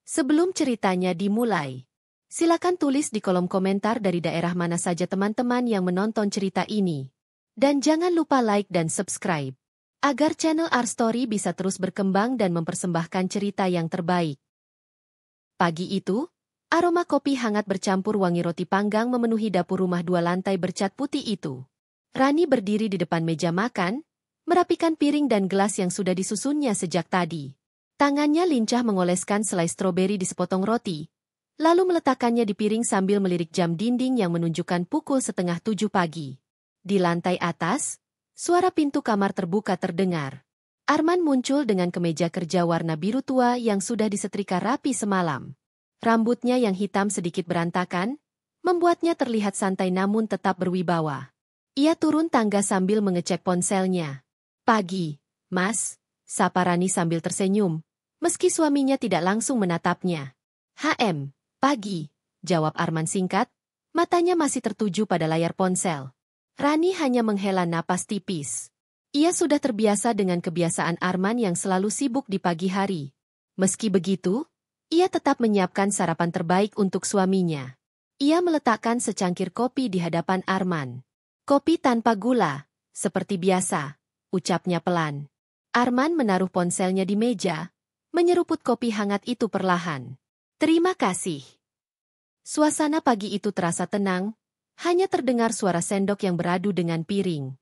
Sebelum ceritanya dimulai, silakan tulis di kolom komentar dari daerah mana saja teman-teman yang menonton cerita ini. Dan jangan lupa like dan subscribe, agar channel Our Story bisa terus berkembang dan mempersembahkan cerita yang terbaik. Pagi itu, aroma kopi hangat bercampur wangi roti panggang memenuhi dapur rumah 2 lantai bercat putih itu. Rani berdiri di depan meja makan, merapikan piring dan gelas yang sudah disusunnya sejak tadi. Tangannya lincah mengoleskan selai stroberi di sepotong roti, lalu meletakkannya di piring sambil melirik jam dinding yang menunjukkan pukul 6:30 pagi. Di lantai atas, suara pintu kamar terbuka terdengar. Arman muncul dengan kemeja kerja warna biru tua yang sudah disetrika rapi semalam. Rambutnya yang hitam sedikit berantakan, membuatnya terlihat santai namun tetap berwibawa. Ia turun tangga sambil mengecek ponselnya. "Pagi, Mas," sapa Rani sambil tersenyum, meski suaminya tidak langsung menatapnya. Pagi," jawab Arman singkat, matanya masih tertuju pada layar ponsel. Rani hanya menghela napas tipis. Ia sudah terbiasa dengan kebiasaan Arman yang selalu sibuk di pagi hari. Meski begitu, ia tetap menyiapkan sarapan terbaik untuk suaminya. Ia meletakkan secangkir kopi di hadapan Arman. "Kopi tanpa gula, seperti biasa," ucapnya pelan. Arman menaruh ponselnya di meja, menyeruput kopi hangat itu perlahan. "Terima kasih." Suasana pagi itu terasa tenang, hanya terdengar suara sendok yang beradu dengan piring.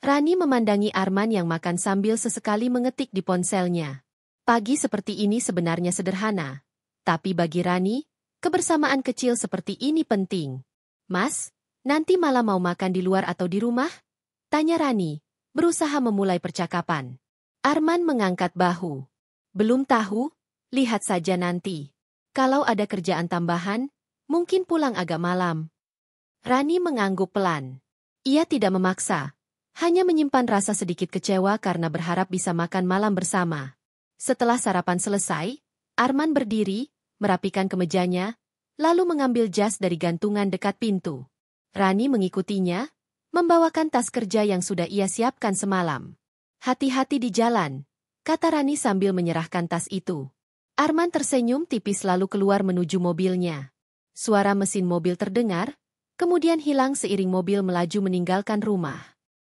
Rani memandangi Arman yang makan sambil sesekali mengetik di ponselnya. Pagi seperti ini sebenarnya sederhana, tapi bagi Rani, kebersamaan kecil seperti ini penting. "Mas, nanti malam mau makan di luar atau di rumah?" tanya Rani, berusaha memulai percakapan. Arman mengangkat bahu. "Belum tahu, lihat saja nanti. Kalau ada kerjaan tambahan, mungkin pulang agak malam." Rani mengangguk pelan. Ia tidak memaksa, hanya menyimpan rasa sedikit kecewa karena berharap bisa makan malam bersama. Setelah sarapan selesai, Arman berdiri, merapikan kemejanya, lalu mengambil jas dari gantungan dekat pintu. Rani mengikutinya, membawakan tas kerja yang sudah ia siapkan semalam. "Hati-hati di jalan," kata Rani sambil menyerahkan tas itu. Arman tersenyum tipis lalu keluar menuju mobilnya. Suara mesin mobil terdengar, kemudian hilang seiring mobil melaju meninggalkan rumah.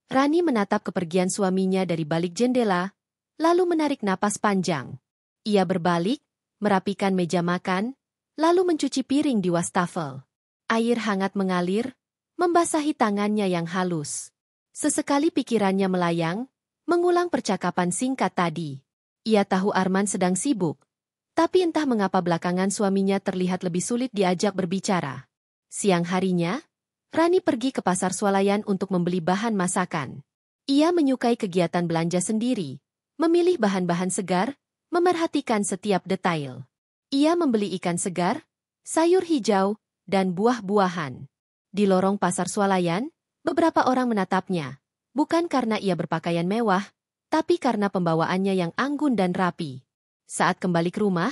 Rani menatap kepergian suaminya dari balik jendela, lalu menarik napas panjang. Ia berbalik, merapikan meja makan, lalu mencuci piring di wastafel. Air hangat mengalir, membasahi tangannya yang halus. Sesekali pikirannya melayang, mengulang percakapan singkat tadi. Ia tahu Arman sedang sibuk, tapi entah mengapa belakangan suaminya terlihat lebih sulit diajak berbicara. Siang harinya, Rani pergi ke pasar swalayan untuk membeli bahan masakan. Ia menyukai kegiatan belanja sendiri, memilih bahan-bahan segar, memerhatikan setiap detail. Ia membeli ikan segar, sayur hijau, dan buah-buahan. Di lorong pasar swalayan, beberapa orang menatapnya. Bukan karena ia berpakaian mewah, tapi karena pembawaannya yang anggun dan rapi. Saat kembali ke rumah,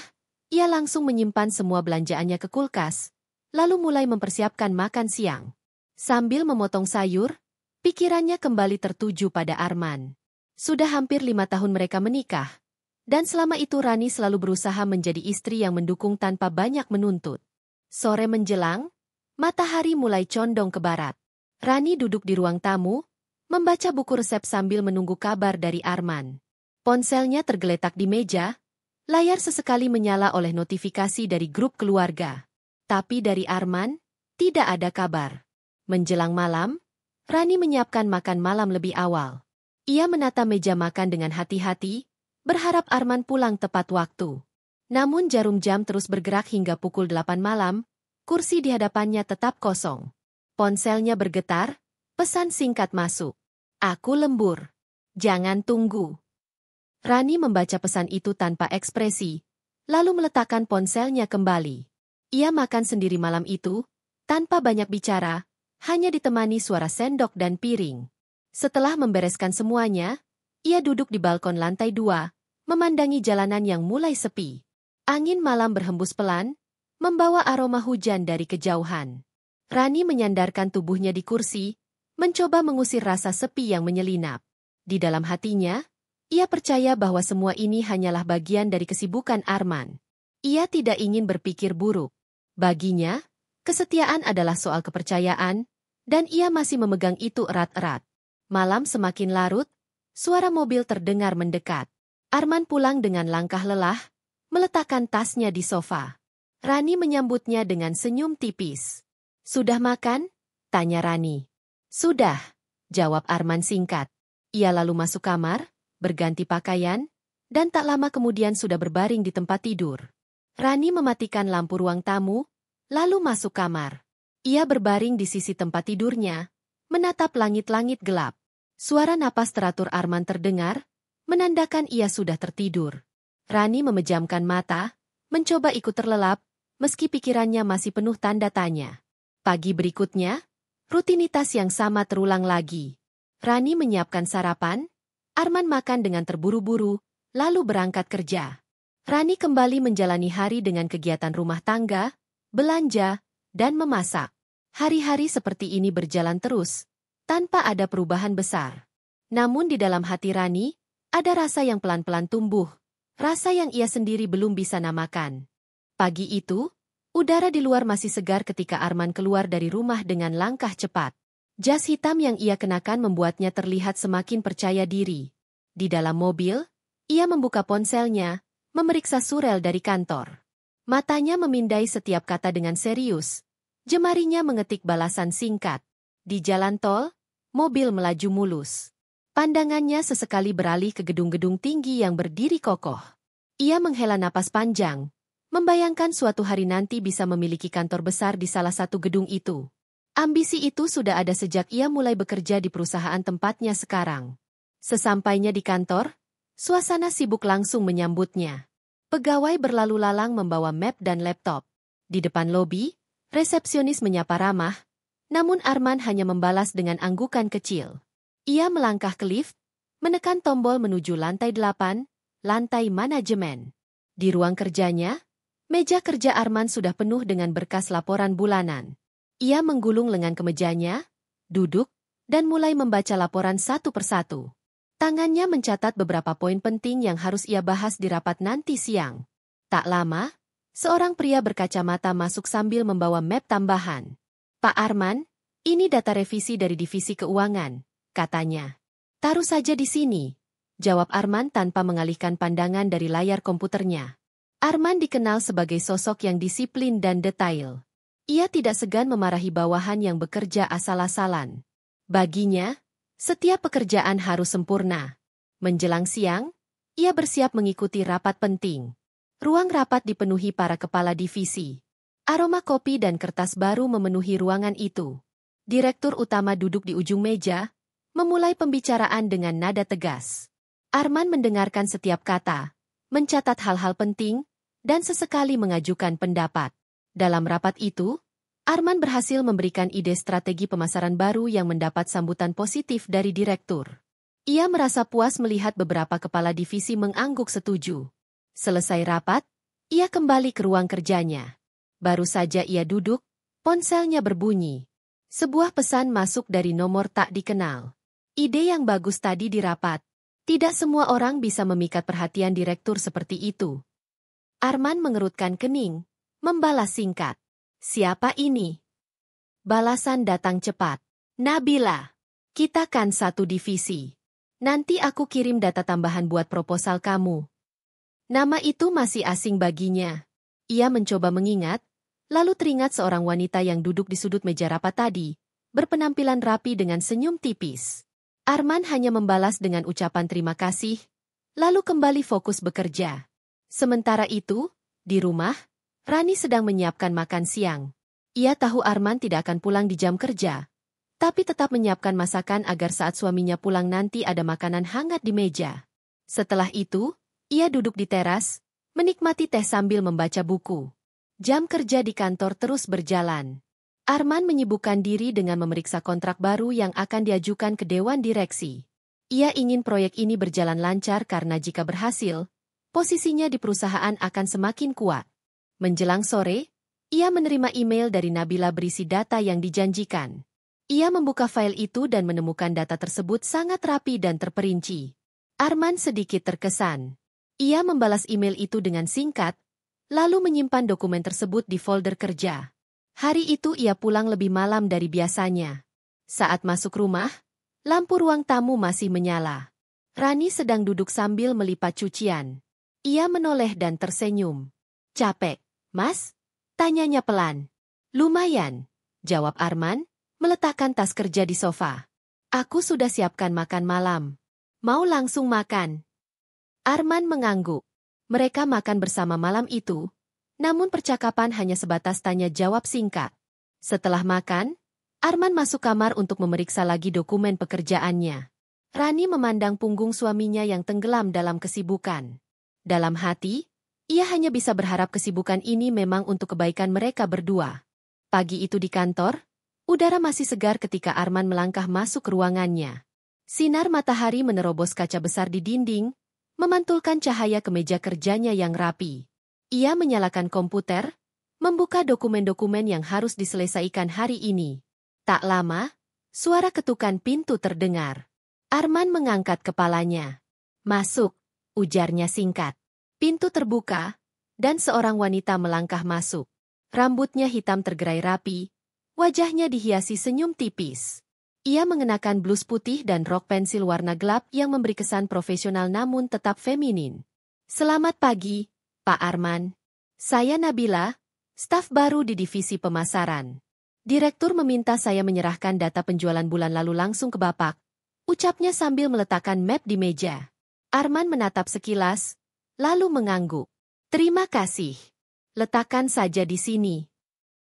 ia langsung menyimpan semua belanjaannya ke kulkas, lalu mulai mempersiapkan makan siang. Sambil memotong sayur, pikirannya kembali tertuju pada Arman. Sudah hampir 5 tahun mereka menikah, dan selama itu Rani selalu berusaha menjadi istri yang mendukung tanpa banyak menuntut. Sore menjelang, matahari mulai condong ke barat. Rani duduk di ruang tamu, membaca buku resep sambil menunggu kabar dari Arman. Ponselnya tergeletak di meja, layar sesekali menyala oleh notifikasi dari grup keluarga. Tapi dari Arman, tidak ada kabar. Menjelang malam, Rani menyiapkan makan malam lebih awal. Ia menata meja makan dengan hati-hati, berharap Arman pulang tepat waktu. Namun jarum jam terus bergerak hingga pukul 8 malam, kursi di hadapannya tetap kosong. Ponselnya bergetar, pesan singkat masuk. "Aku lembur. Jangan tunggu." Rani membaca pesan itu tanpa ekspresi, lalu meletakkan ponselnya kembali. Ia makan sendiri malam itu, tanpa banyak bicara, hanya ditemani suara sendok dan piring. Setelah membereskan semuanya, ia duduk di balkon lantai 2, memandangi jalanan yang mulai sepi. Angin malam berhembus pelan, membawa aroma hujan dari kejauhan. Rani menyandarkan tubuhnya di kursi, mencoba mengusir rasa sepi yang menyelinap. Di dalam hatinya, ia percaya bahwa semua ini hanyalah bagian dari kesibukan Arman. Ia tidak ingin berpikir buruk. Baginya, kesetiaan adalah soal kepercayaan, dan ia masih memegang itu erat-erat. Malam semakin larut, suara mobil terdengar mendekat. Arman pulang dengan langkah lelah, meletakkan tasnya di sofa. Rani menyambutnya dengan senyum tipis. "Sudah makan?" tanya Rani. "Sudah," jawab Arman singkat. Ia lalu masuk kamar, berganti pakaian, dan tak lama kemudian sudah berbaring di tempat tidur. Rani mematikan lampu ruang tamu, lalu masuk kamar. Ia berbaring di sisi tempat tidurnya, menatap langit-langit gelap. Suara napas teratur Arman terdengar, menandakan ia sudah tertidur. Rani memejamkan mata, mencoba ikut terlelap, meski pikirannya masih penuh tanda tanya. Pagi berikutnya, rutinitas yang sama terulang lagi. Rani menyiapkan sarapan, Arman makan dengan terburu-buru, lalu berangkat kerja. Rani kembali menjalani hari dengan kegiatan rumah tangga, belanja, dan memasak. Hari-hari seperti ini berjalan terus, tanpa ada perubahan besar. Namun di dalam hati Rani, ada rasa yang pelan-pelan tumbuh, rasa yang ia sendiri belum bisa namakan. Pagi itu, udara di luar masih segar ketika Arman keluar dari rumah dengan langkah cepat. Jas hitam yang ia kenakan membuatnya terlihat semakin percaya diri. Di dalam mobil, ia membuka ponselnya, memeriksa surel dari kantor. Matanya memindai setiap kata dengan serius. Jemarinya mengetik balasan singkat. Di jalan tol, mobil melaju mulus. Pandangannya sesekali beralih ke gedung-gedung tinggi yang berdiri kokoh. Ia menghela napas panjang, membayangkan suatu hari nanti bisa memiliki kantor besar di salah satu gedung itu. Ambisi itu sudah ada sejak ia mulai bekerja di perusahaan tempatnya sekarang. Sesampainya di kantor, suasana sibuk langsung menyambutnya. Pegawai berlalu lalang membawa map dan laptop. Di depan lobi, resepsionis menyapa ramah, namun Arman hanya membalas dengan anggukan kecil. Ia melangkah ke lift, menekan tombol menuju lantai 8, lantai manajemen. Di ruang kerjanya, meja kerja Arman sudah penuh dengan berkas laporan bulanan. Ia menggulung lengan kemejanya, duduk, dan mulai membaca laporan satu persatu. Tangannya mencatat beberapa poin penting yang harus ia bahas di rapat nanti siang. Tak lama, seorang pria berkacamata masuk sambil membawa map tambahan. "Pak Arman, ini data revisi dari divisi keuangan," katanya. "Taruh saja di sini," jawab Arman tanpa mengalihkan pandangan dari layar komputernya. Arman dikenal sebagai sosok yang disiplin dan detail. Ia tidak segan memarahi bawahan yang bekerja asal-asalan. Baginya, setiap pekerjaan harus sempurna. Menjelang siang, ia bersiap mengikuti rapat penting. Ruang rapat dipenuhi para kepala divisi. Aroma kopi dan kertas baru memenuhi ruangan itu. Direktur utama duduk di ujung meja, memulai pembicaraan dengan nada tegas. Arman mendengarkan setiap kata, mencatat hal-hal penting, dan sesekali mengajukan pendapat. Dalam rapat itu, Arman berhasil memberikan ide strategi pemasaran baru yang mendapat sambutan positif dari direktur. Ia merasa puas melihat beberapa kepala divisi mengangguk setuju. Selesai rapat, ia kembali ke ruang kerjanya. Baru saja ia duduk, ponselnya berbunyi. Sebuah pesan masuk dari nomor tak dikenal. "Ide yang bagus tadi di rapat. Tidak semua orang bisa memikat perhatian direktur seperti itu." Arman mengerutkan kening, membalas singkat. "Siapa ini?" Balasan datang cepat. "Nabila. Kita kan satu divisi. Nanti aku kirim data tambahan buat proposal kamu." Nama itu masih asing baginya. Ia mencoba mengingat, lalu teringat seorang wanita yang duduk di sudut meja rapat tadi, berpenampilan rapi dengan senyum tipis. Arman hanya membalas dengan ucapan terima kasih, lalu kembali fokus bekerja. Sementara itu, di rumah, Rani sedang menyiapkan makan siang. Ia tahu Arman tidak akan pulang di jam kerja, tapi tetap menyiapkan masakan agar saat suaminya pulang nanti ada makanan hangat di meja. Setelah itu, ia duduk di teras, menikmati teh sambil membaca buku. Jam kerja di kantor terus berjalan. Arman menyibukkan diri dengan memeriksa kontrak baru yang akan diajukan ke Dewan Direksi. Ia ingin proyek ini berjalan lancar karena jika berhasil, posisinya di perusahaan akan semakin kuat. Menjelang sore, ia menerima email dari Nabila berisi data yang dijanjikan. Ia membuka file itu dan menemukan data tersebut sangat rapi dan terperinci. Arman sedikit terkesan. Ia membalas email itu dengan singkat, lalu menyimpan dokumen tersebut di folder kerja. Hari itu ia pulang lebih malam dari biasanya. Saat masuk rumah, lampu ruang tamu masih menyala. Rani sedang duduk sambil melipat cucian. Ia menoleh dan tersenyum. "Capek, Mas?" tanyanya pelan. "Lumayan," jawab Arman, meletakkan tas kerja di sofa. "Aku sudah siapkan makan malam. Mau langsung makan?" Arman mengangguk. Mereka makan bersama malam itu, namun percakapan hanya sebatas tanya-jawab singkat. Setelah makan, Arman masuk kamar untuk memeriksa lagi dokumen pekerjaannya. Rani memandang punggung suaminya yang tenggelam dalam kesibukan. Dalam hati, ia hanya bisa berharap kesibukan ini memang untuk kebaikan mereka berdua. Pagi itu di kantor, udara masih segar ketika Arman melangkah masuk ke ruangannya. Sinar matahari menerobos kaca besar di dinding, memantulkan cahaya ke meja kerjanya yang rapi. Ia menyalakan komputer, membuka dokumen-dokumen yang harus diselesaikan hari ini. Tak lama, suara ketukan pintu terdengar. Arman mengangkat kepalanya. "Masuk," ujarnya singkat. Pintu terbuka, dan seorang wanita melangkah masuk. Rambutnya hitam tergerai rapi, wajahnya dihiasi senyum tipis. Ia mengenakan blus putih dan rok pensil warna gelap yang memberi kesan profesional namun tetap feminin. "Selamat pagi, Pak Arman. Saya Nabila, staf baru di divisi pemasaran. Direktur meminta saya menyerahkan data penjualan bulan lalu langsung ke Bapak," ucapnya sambil meletakkan map di meja. Arman menatap sekilas, lalu mengangguk. "Terima kasih. Letakkan saja di sini."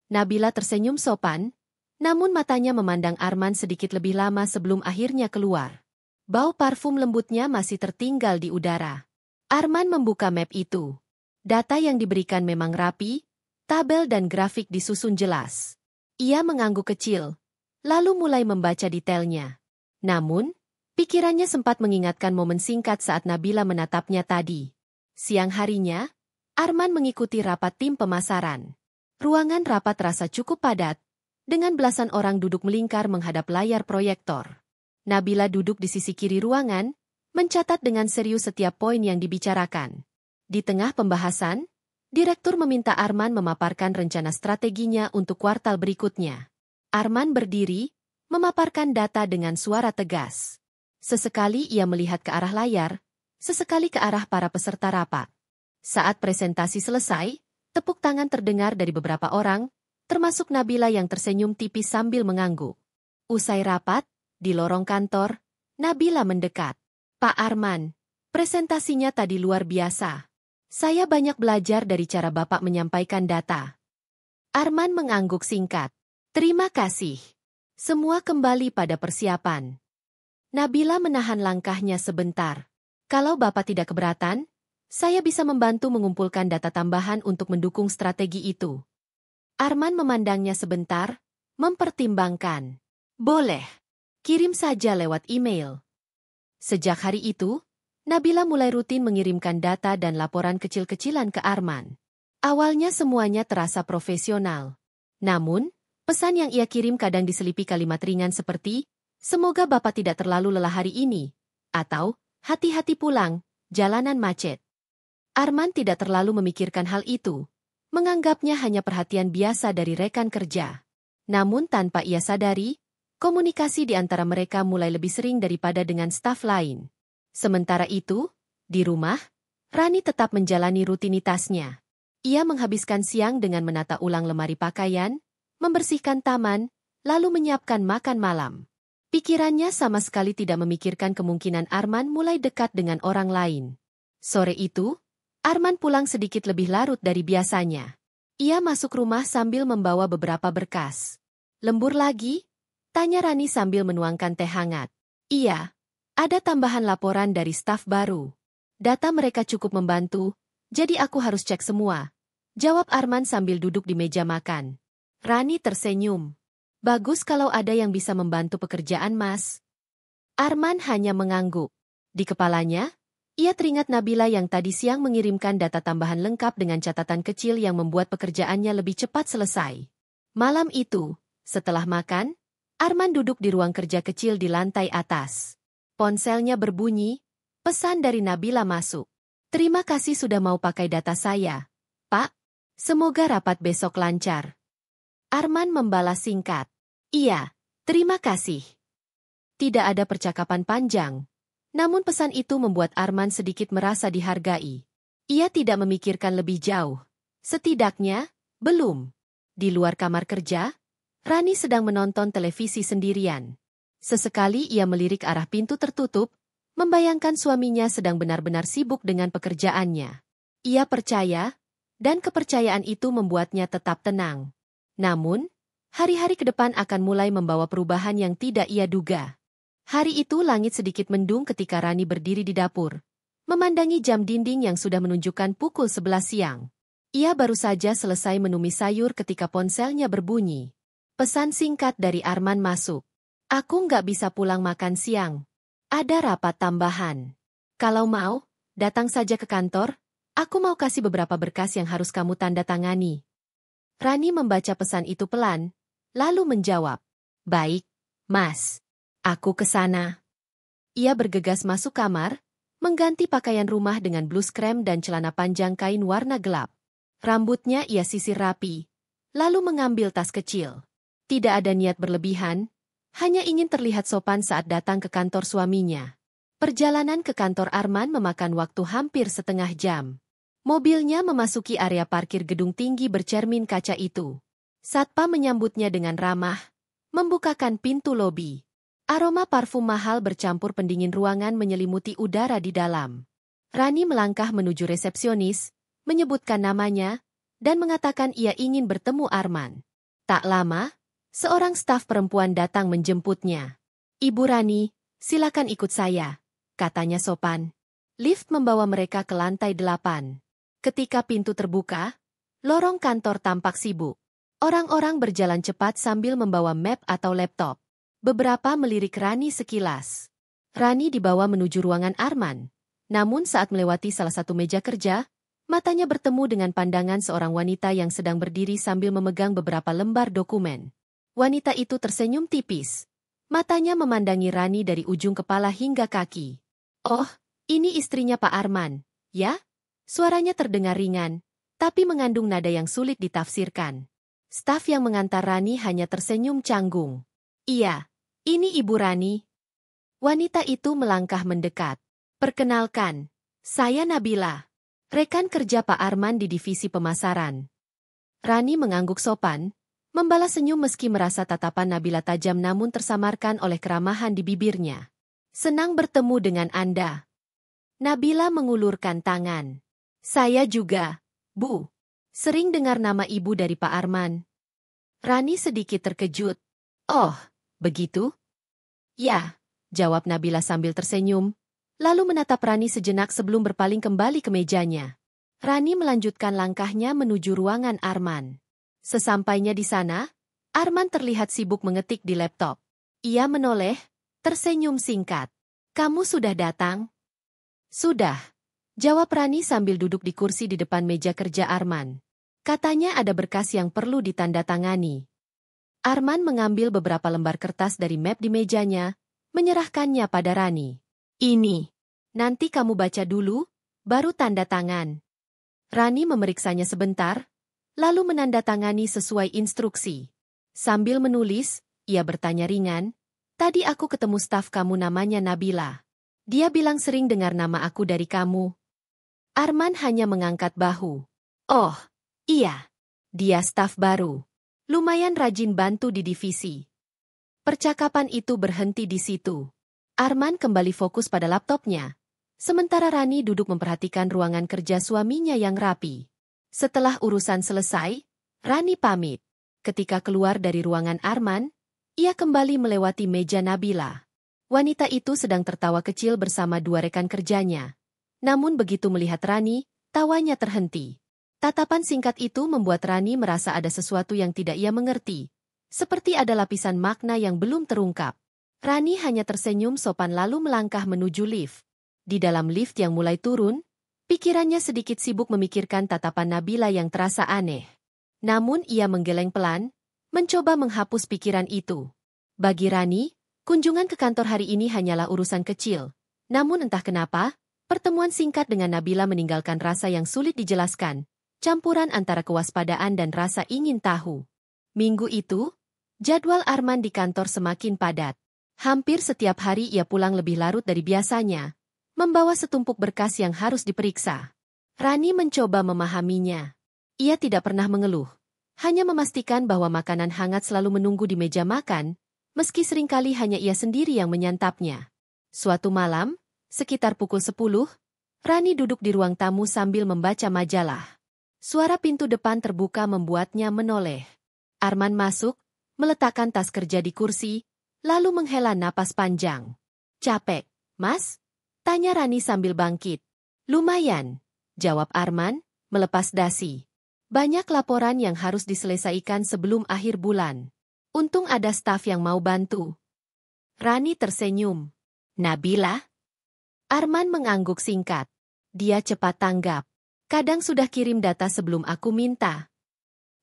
Nabila tersenyum sopan, namun matanya memandang Arman sedikit lebih lama sebelum akhirnya keluar. Bau parfum lembutnya masih tertinggal di udara. Arman membuka map itu. Data yang diberikan memang rapi, tabel dan grafik disusun jelas. Ia mengangguk kecil, lalu mulai membaca detailnya. Namun, pikirannya sempat mengingatkan momen singkat saat Nabila menatapnya tadi. Siang harinya, Arman mengikuti rapat tim pemasaran. Ruangan rapat terasa cukup padat, dengan belasan orang duduk melingkar menghadap layar proyektor. Nabila duduk di sisi kiri ruangan, mencatat dengan serius setiap poin yang dibicarakan. Di tengah pembahasan, direktur meminta Arman memaparkan rencana strateginya untuk kuartal berikutnya. Arman berdiri, memaparkan data dengan suara tegas. Sesekali ia melihat ke arah layar, sesekali ke arah para peserta rapat. Saat presentasi selesai, tepuk tangan terdengar dari beberapa orang, termasuk Nabila yang tersenyum tipis sambil mengangguk. Usai rapat, di lorong kantor, Nabila mendekat. "Pak Arman, presentasinya tadi luar biasa. Saya banyak belajar dari cara Bapak menyampaikan data." Arman mengangguk singkat. "Terima kasih. Semua kembali pada persiapan." Nabila menahan langkahnya sebentar. "Kalau Bapak tidak keberatan, saya bisa membantu mengumpulkan data tambahan untuk mendukung strategi itu." Arman memandangnya sebentar, mempertimbangkan. "Boleh. Kirim saja lewat email." Sejak hari itu, Nabila mulai rutin mengirimkan data dan laporan kecil-kecilan ke Arman. Awalnya semuanya terasa profesional. Namun, pesan yang ia kirim kadang diselipi kalimat ringan seperti, "Semoga Bapak tidak terlalu lelah hari ini," atau, "Hati-hati pulang, jalanan macet." Arman tidak terlalu memikirkan hal itu, menganggapnya hanya perhatian biasa dari rekan kerja. Namun tanpa ia sadari, komunikasi di antara mereka mulai lebih sering daripada dengan staf lain. Sementara itu, di rumah, Rani tetap menjalani rutinitasnya. Ia menghabiskan siang dengan menata ulang lemari pakaian, membersihkan taman, lalu menyiapkan makan malam. Pikirannya sama sekali tidak memikirkan kemungkinan Arman mulai dekat dengan orang lain. Sore itu, Arman pulang sedikit lebih larut dari biasanya. Ia masuk rumah sambil membawa beberapa berkas. "Lembur lagi?" tanya Rani sambil menuangkan teh hangat. "Iya, ada tambahan laporan dari staf baru. Data mereka cukup membantu, jadi aku harus cek semua," jawab Arman sambil duduk di meja makan. Rani tersenyum. "Bagus kalau ada yang bisa membantu pekerjaan Mas." Arman hanya mengangguk. Di kepalanya, ia teringat Nabila yang tadi siang mengirimkan data tambahan lengkap dengan catatan kecil yang membuat pekerjaannya lebih cepat selesai. Malam itu, setelah makan, Arman duduk di ruang kerja kecil di lantai atas. Ponselnya berbunyi, pesan dari Nabila masuk. "Terima kasih sudah mau pakai data saya, Pak. Semoga rapat besok lancar. Arman membalas singkat. Iya, terima kasih. Tidak ada percakapan panjang. Namun pesan itu membuat Arman sedikit merasa dihargai. Ia tidak memikirkan lebih jauh. Setidaknya, belum. Di luar kamar kerja, Rani sedang menonton televisi sendirian. Sesekali ia melirik arah pintu tertutup, membayangkan suaminya sedang benar-benar sibuk dengan pekerjaannya. Ia percaya, dan kepercayaan itu membuatnya tetap tenang. Namun, hari-hari ke depan akan mulai membawa perubahan yang tidak ia duga. Hari itu langit sedikit mendung ketika Rani berdiri di dapur, memandangi jam dinding yang sudah menunjukkan pukul 11 siang. Ia baru saja selesai menumis sayur ketika ponselnya berbunyi. Pesan singkat dari Arman masuk. Aku nggak bisa pulang makan siang. Ada rapat tambahan. Kalau mau, datang saja ke kantor, aku mau kasih beberapa berkas yang harus kamu tanda tangani. Rani membaca pesan itu pelan, lalu menjawab. Baik, Mas. Aku ke sana. Ia bergegas masuk kamar, mengganti pakaian rumah dengan blus krem dan celana panjang kain warna gelap. Rambutnya ia sisir rapi, lalu mengambil tas kecil. Tidak ada niat berlebihan, hanya ingin terlihat sopan saat datang ke kantor suaminya. Perjalanan ke kantor Arman memakan waktu hampir setengah jam. Mobilnya memasuki area parkir gedung tinggi bercermin kaca itu. Satpam menyambutnya dengan ramah, membukakan pintu lobi. Aroma parfum mahal bercampur pendingin ruangan menyelimuti udara di dalam. Rani melangkah menuju resepsionis, menyebutkan namanya, dan mengatakan ia ingin bertemu Arman. Tak lama, seorang staf perempuan datang menjemputnya. Ibu Rani, silakan ikut saya, katanya sopan. Lift membawa mereka ke lantai 8. Ketika pintu terbuka, lorong kantor tampak sibuk. Orang-orang berjalan cepat sambil membawa map atau laptop. Beberapa melirik Rani sekilas. Rani dibawa menuju ruangan Arman. Namun saat melewati salah satu meja kerja, matanya bertemu dengan pandangan seorang wanita yang sedang berdiri sambil memegang beberapa lembar dokumen. Wanita itu tersenyum tipis. Matanya memandangi Rani dari ujung kepala hingga kaki. Oh, ini istrinya Pak Arman, ya? Suaranya terdengar ringan, tapi mengandung nada yang sulit ditafsirkan. Staf yang mengantar Rani hanya tersenyum canggung. Iya. Ini Ibu Rani. Wanita itu melangkah mendekat. Perkenalkan, saya Nabila. Rekan kerja Pak Arman di divisi pemasaran. Rani mengangguk sopan, membalas senyum meski merasa tatapan Nabila tajam namun tersamarkan oleh keramahan di bibirnya. Senang bertemu dengan Anda. Nabila mengulurkan tangan. Saya juga, Bu. Sering dengar nama Ibu dari Pak Arman. Rani sedikit terkejut. Oh. Begitu? Ya, jawab Nabila sambil tersenyum, lalu menatap Rani sejenak sebelum berpaling kembali ke mejanya. Rani melanjutkan langkahnya menuju ruangan Arman. Sesampainya di sana, Arman terlihat sibuk mengetik di laptop. Ia menoleh, tersenyum singkat. Kamu sudah datang? Sudah, jawab Rani sambil duduk di kursi di depan meja kerja Arman. Katanya ada berkas yang perlu ditandatangani. Arman mengambil beberapa lembar kertas dari map di mejanya, menyerahkannya pada Rani. Ini. Nanti kamu baca dulu, baru tanda tangan. Rani memeriksanya sebentar, lalu menandatangani sesuai instruksi. Sambil menulis, ia bertanya ringan, tadi aku ketemu staf kamu namanya Nabila. Dia bilang sering dengar nama aku dari kamu. Arman hanya mengangkat bahu. Oh, iya. Dia staf baru. Lumayan rajin bantu di divisi. Percakapan itu berhenti di situ. Arman kembali fokus pada laptopnya. Sementara Rani duduk memperhatikan ruangan kerja suaminya yang rapi. Setelah urusan selesai, Rani pamit. Ketika keluar dari ruangan Arman, ia kembali melewati meja Nabila. Wanita itu sedang tertawa kecil bersama dua rekan kerjanya. Namun begitu melihat Rani, tawanya terhenti. Tatapan singkat itu membuat Rani merasa ada sesuatu yang tidak ia mengerti. Seperti ada lapisan makna yang belum terungkap. Rani hanya tersenyum sopan lalu melangkah menuju lift. Di dalam lift yang mulai turun, pikirannya sedikit sibuk memikirkan tatapan Nabila yang terasa aneh. Namun ia menggeleng pelan, mencoba menghapus pikiran itu. Bagi Rani, kunjungan ke kantor hari ini hanyalah urusan kecil. Namun entah kenapa, pertemuan singkat dengan Nabila meninggalkan rasa yang sulit dijelaskan. campuran antara kewaspadaan dan rasa ingin tahu. Minggu itu, jadwal Arman di kantor semakin padat. Hampir setiap hari ia pulang lebih larut dari biasanya, membawa setumpuk berkas yang harus diperiksa. Rani mencoba memahaminya. Ia tidak pernah mengeluh, hanya memastikan bahwa makanan hangat selalu menunggu di meja makan, meski seringkali hanya ia sendiri yang menyantapnya. Suatu malam, sekitar pukul 10, Rani duduk di ruang tamu sambil membaca majalah. Suara pintu depan terbuka membuatnya menoleh. Arman masuk, meletakkan tas kerja di kursi, lalu menghela napas panjang. "Capek, Mas?" tanya Rani sambil bangkit. "Lumayan," jawab Arman, melepas dasi. "Banyak laporan yang harus diselesaikan sebelum akhir bulan. Untung ada staf yang mau bantu." Rani tersenyum. "Nabila?" Arman mengangguk singkat. Dia cepat tanggap. "Kadang sudah kirim data sebelum aku minta."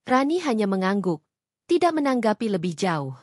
Rani hanya mengangguk, tidak menanggapi lebih jauh.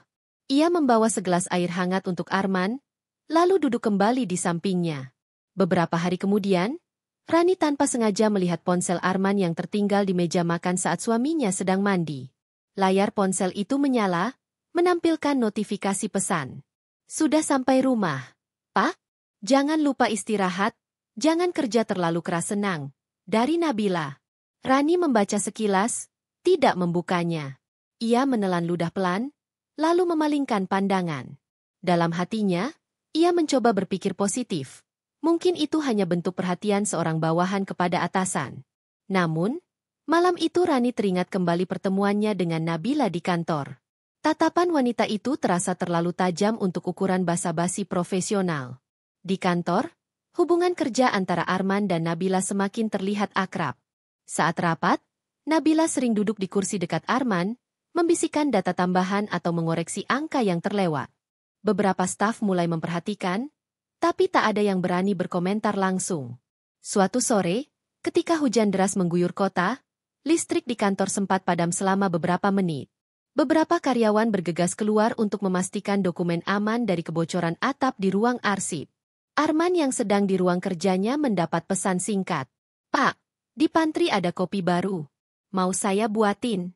Ia membawa segelas air hangat untuk Arman, lalu duduk kembali di sampingnya. Beberapa hari kemudian, Rani tanpa sengaja melihat ponsel Arman yang tertinggal di meja makan saat suaminya sedang mandi. Layar ponsel itu menyala, menampilkan notifikasi pesan. "Sudah sampai rumah, Pak? Jangan lupa istirahat, jangan kerja terlalu keras." Senang, dari Nabila. Rani membaca sekilas, tidak membukanya. Ia menelan ludah pelan, lalu memalingkan pandangan. Dalam hatinya, ia mencoba berpikir positif. Mungkin itu hanya bentuk perhatian seorang bawahan kepada atasan. Namun, malam itu Rani teringat kembali pertemuannya dengan Nabila di kantor. Tatapan wanita itu terasa terlalu tajam untuk ukuran basa-basi profesional. Di kantor, hubungan kerja antara Arman dan Nabila semakin terlihat akrab. Saat rapat, Nabila sering duduk di kursi dekat Arman, membisikkan data tambahan atau mengoreksi angka yang terlewat. Beberapa staf mulai memperhatikan, tapi tak ada yang berani berkomentar langsung. Suatu sore, ketika hujan deras mengguyur kota, listrik di kantor sempat padam selama beberapa menit. Beberapa karyawan bergegas keluar untuk memastikan dokumen aman dari kebocoran atap di ruang arsip. Arman yang sedang di ruang kerjanya mendapat pesan singkat. "Pak, di pantry ada kopi baru. Mau saya buatin?"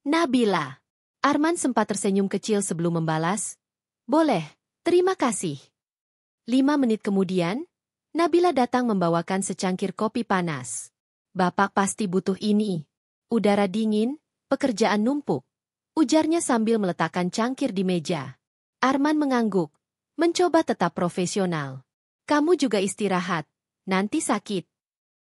"Nabila." Arman sempat tersenyum kecil sebelum membalas, "Boleh, terima kasih." 5 menit kemudian, Nabila datang membawakan secangkir kopi panas. "Bapak pasti butuh ini. Udara dingin, pekerjaan numpuk," ujarnya sambil meletakkan cangkir di meja. Arman mengangguk, mencoba tetap profesional. "Kamu juga istirahat, nanti sakit."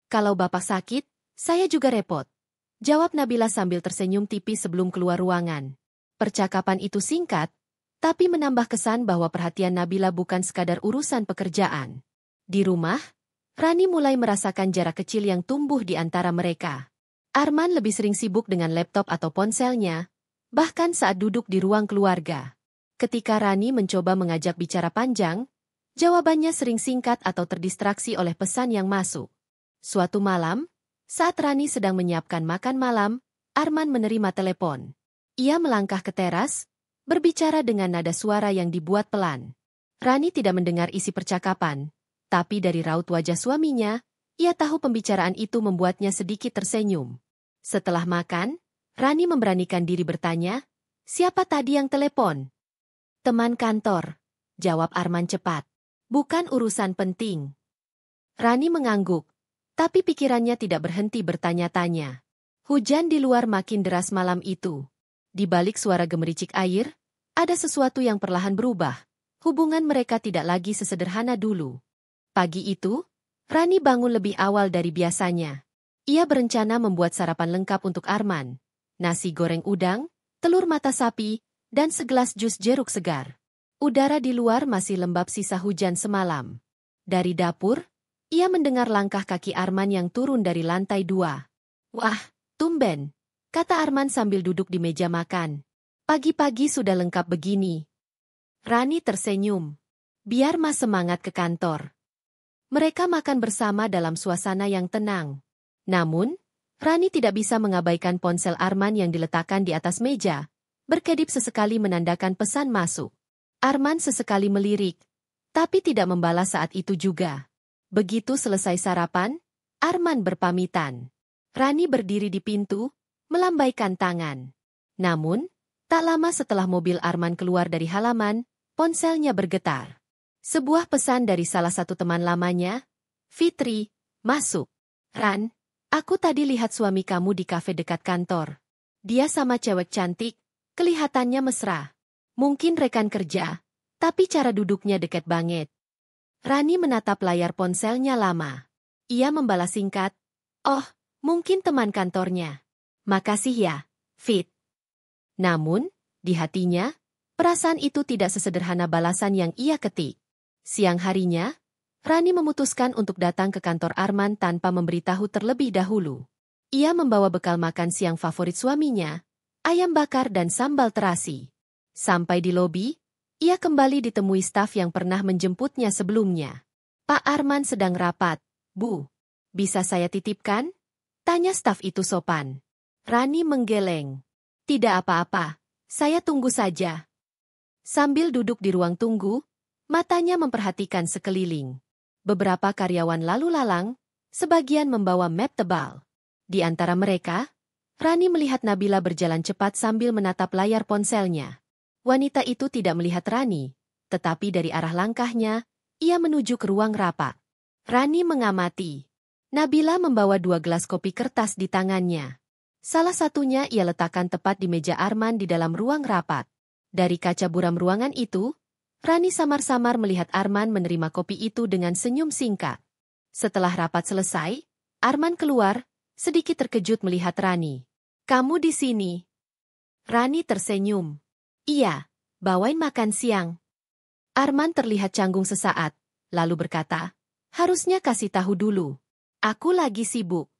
"Kalau Bapak sakit, saya juga repot," jawab Nabila sambil tersenyum tipis sebelum keluar ruangan. Percakapan itu singkat, tapi menambah kesan bahwa perhatian Nabila bukan sekadar urusan pekerjaan. Di rumah, Rani mulai merasakan jarak kecil yang tumbuh di antara mereka. Arman lebih sering sibuk dengan laptop atau ponselnya, bahkan saat duduk di ruang keluarga. Ketika Rani mencoba mengajak bicara panjang, jawabannya sering singkat atau terdistraksi oleh pesan yang masuk. Suatu malam, saat Rani sedang menyiapkan makan malam, Arman menerima telepon. Ia melangkah ke teras, berbicara dengan nada suara yang dibuat pelan. Rani tidak mendengar isi percakapan, tapi dari raut wajah suaminya, ia tahu pembicaraan itu membuatnya sedikit tersenyum. Setelah makan, Rani memberanikan diri bertanya, "Siapa tadi yang telepon?" "Teman kantor," jawab Arman cepat. "Bukan urusan penting." Rani mengangguk, tapi pikirannya tidak berhenti bertanya-tanya. Hujan di luar makin deras malam itu. Di balik suara gemericik air, ada sesuatu yang perlahan berubah. Hubungan mereka tidak lagi sesederhana dulu. Pagi itu, Rani bangun lebih awal dari biasanya. Ia berencana membuat sarapan lengkap untuk Arman. Nasi goreng udang, telur mata sapi, dan segelas jus jeruk segar. Udara di luar masih lembab sisa hujan semalam. Dari dapur, ia mendengar langkah kaki Arman yang turun dari lantai 2. "Wah, tumben," kata Arman sambil duduk di meja makan. "Pagi-pagi sudah lengkap begini." Rani tersenyum. Biar Mas semangat ke kantor. Mereka makan bersama dalam suasana yang tenang. Namun, Rani tidak bisa mengabaikan ponsel Arman yang diletakkan di atas meja, berkedip sesekali menandakan pesan masuk. Arman sesekali melirik, tapi tidak membalas saat itu juga. Begitu selesai sarapan, Arman berpamitan. Rani berdiri di pintu, melambaikan tangan. Namun, tak lama setelah mobil Arman keluar dari halaman, ponselnya bergetar. Sebuah pesan dari salah satu teman lamanya, "Fitri, masuk." "Ran, aku tadi lihat suami kamu di kafe dekat kantor. Dia sama cewek cantik, kelihatannya mesra. Mungkin rekan kerja, tapi cara duduknya deket banget." Rani menatap layar ponselnya lama. Ia membalas singkat, "Oh, mungkin teman kantornya. Makasih ya, Fit." Namun, di hatinya, perasaan itu tidak sesederhana balasan yang ia ketik. Siang harinya, Rani memutuskan untuk datang ke kantor Arman tanpa memberitahu terlebih dahulu. Ia membawa bekal makan siang favorit suaminya, ayam bakar dan sambal terasi. Sampai di lobi, ia kembali ditemui staf yang pernah menjemputnya sebelumnya. "Pak Arman sedang rapat, Bu. Bisa saya titipkan?" tanya staf itu sopan. Rani menggeleng. "Tidak apa-apa, saya tunggu saja." Sambil duduk di ruang tunggu, matanya memperhatikan sekeliling. Beberapa karyawan lalu lalang, sebagian membawa map tebal. Di antara mereka, Rani melihat Nabila berjalan cepat sambil menatap layar ponselnya. Wanita itu tidak melihat Rani, tetapi dari arah langkahnya, ia menuju ke ruang rapat. Rani mengamati. Nabila membawa 2 gelas kopi kertas di tangannya. Salah satunya ia letakkan tepat di meja Arman di dalam ruang rapat. Dari kaca buram ruangan itu, Rani samar-samar melihat Arman menerima kopi itu dengan senyum singkat. Setelah rapat selesai, Arman keluar, sedikit terkejut melihat Rani. "Kamu di sini?" Rani tersenyum. "Iya, bawain makan siang." Arman terlihat canggung sesaat, lalu berkata, "Harusnya kasih tahu dulu. Aku lagi sibuk."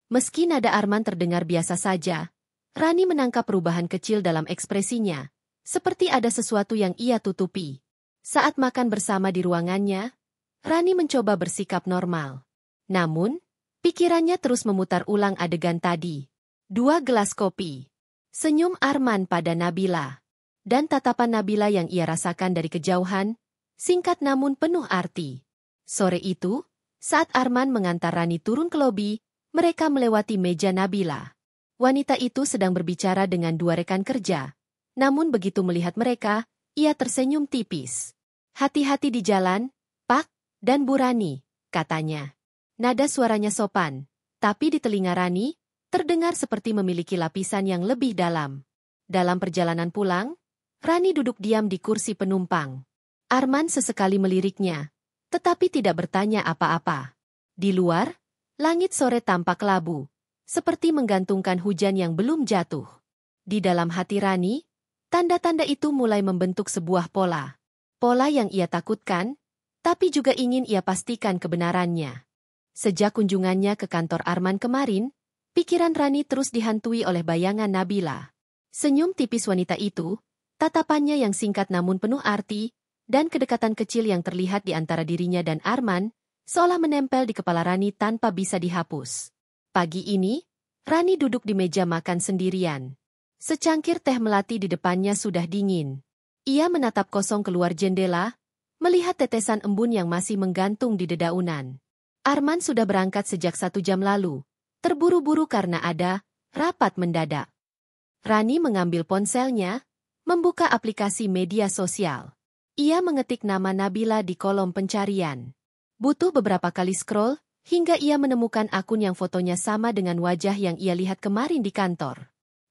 Meski nada Arman terdengar biasa saja, Rani menangkap perubahan kecil dalam ekspresinya, seperti ada sesuatu yang ia tutupi. Saat makan bersama di ruangannya, Rani mencoba bersikap normal. Namun, pikirannya terus memutar ulang adegan tadi. 2 gelas kopi. Senyum Arman pada Nabila. Dan tatapan Nabila yang ia rasakan dari kejauhan, singkat namun penuh arti. Sore itu, saat Arman mengantar Rani turun ke lobi, mereka melewati meja Nabila. Wanita itu sedang berbicara dengan 2 rekan kerja. Namun begitu melihat mereka, ia tersenyum tipis. "Hati-hati di jalan, Pak, dan Bu Rani," katanya. Nada suaranya sopan, tapi di telinga Rani, terdengar seperti memiliki lapisan yang lebih dalam. Dalam perjalanan pulang, Rani duduk diam di kursi penumpang. Arman sesekali meliriknya, tetapi tidak bertanya apa-apa. Di luar, langit sore tampak labu, seperti menggantungkan hujan yang belum jatuh. Di dalam hati Rani, tanda-tanda itu mulai membentuk sebuah pola. Pola yang ia takutkan, tapi juga ingin ia pastikan kebenarannya. Sejak kunjungannya ke kantor Arman kemarin, pikiran Rani terus dihantui oleh bayangan Nabila. Senyum tipis wanita itu, tatapannya yang singkat namun penuh arti, dan kedekatan kecil yang terlihat di antara dirinya dan Arman, seolah menempel di kepala Rani tanpa bisa dihapus. Pagi ini, Rani duduk di meja makan sendirian. Secangkir teh melati di depannya sudah dingin. Ia menatap kosong keluar jendela, melihat tetesan embun yang masih menggantung di dedaunan. Arman sudah berangkat sejak 1 jam lalu, terburu-buru karena ada rapat mendadak. Rani mengambil ponselnya, membuka aplikasi media sosial. Ia mengetik nama Nabila di kolom pencarian. Butuh beberapa kali scroll, hingga ia menemukan akun yang fotonya sama dengan wajah yang ia lihat kemarin di kantor.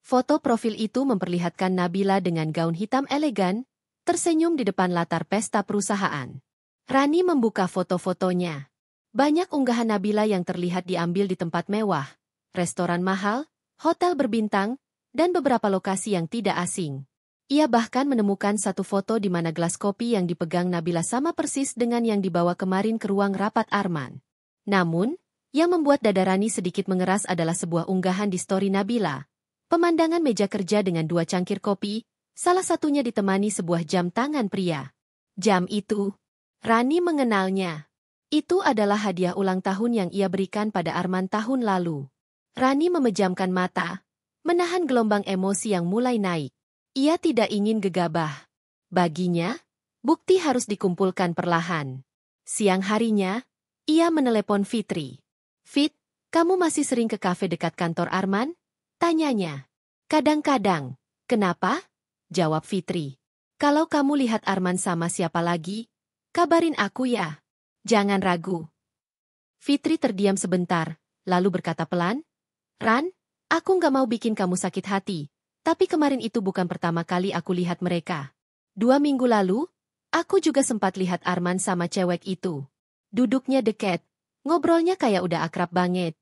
Foto profil itu memperlihatkan Nabila dengan gaun hitam elegan, tersenyum di depan latar pesta perusahaan. Rani membuka foto-fotonya. Banyak unggahan Nabila yang terlihat diambil di tempat mewah, restoran mahal, hotel berbintang, dan beberapa lokasi yang tidak asing. Ia bahkan menemukan satu foto di mana gelas kopi yang dipegang Nabila sama persis dengan yang dibawa kemarin ke ruang rapat Arman. Namun, yang membuat dada Rani sedikit mengeras adalah sebuah unggahan di story Nabila. Pemandangan meja kerja dengan 2 cangkir kopi, salah satunya ditemani sebuah jam tangan pria. Jam itu, Rani mengenalnya. Itu adalah hadiah ulang tahun yang ia berikan pada Arman tahun lalu. Rani memejamkan mata, menahan gelombang emosi yang mulai naik. Ia tidak ingin gegabah. Baginya, bukti harus dikumpulkan perlahan. Siang harinya, ia menelepon Fitri. "Fit, Kamu masih sering ke kafe dekat kantor Arman? Tanyanya. Kadang-kadang. Kenapa? Jawab Fitri. Kalau kamu lihat Arman sama siapa lagi, kabarin aku ya. Jangan ragu. Fitri terdiam sebentar, lalu berkata pelan, Ran, aku nggak mau bikin kamu sakit hati, tapi kemarin itu bukan pertama kali aku lihat mereka. 2 minggu lalu, aku juga sempat lihat Arman sama cewek itu. Duduknya deket, ngobrolnya kayak udah akrab banget.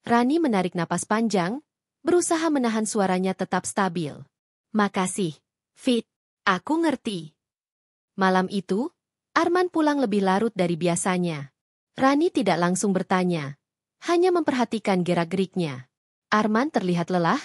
Rani menarik napas panjang, berusaha menahan suaranya tetap stabil. Makasih, Fit. Aku ngerti. Malam itu, Arman pulang lebih larut dari biasanya. Rani tidak langsung bertanya, hanya memperhatikan gerak-geriknya. Arman terlihat lelah,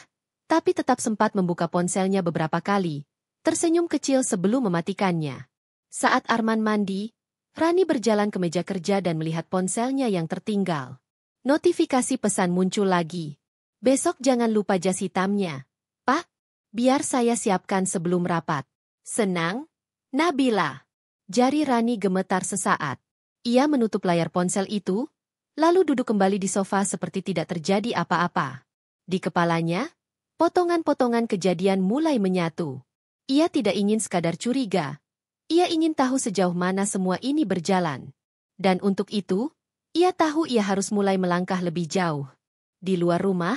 tapi tetap sempat membuka ponselnya beberapa kali, tersenyum kecil sebelum mematikannya. Saat Arman mandi, Rani berjalan ke meja kerja dan melihat ponselnya yang tertinggal. Notifikasi pesan muncul lagi. Besok jangan lupa jas hitamnya. Pak, biar saya siapkan sebelum rapat. Senang? Nabila. Jari Rani gemetar sesaat. Ia menutup layar ponsel itu, lalu duduk kembali di sofa seperti tidak terjadi apa-apa. Di kepalanya, potongan-potongan kejadian mulai menyatu. Ia tidak ingin sekadar curiga. Ia ingin tahu sejauh mana semua ini berjalan. Dan untuk itu, ia tahu ia harus mulai melangkah lebih jauh. Di luar rumah,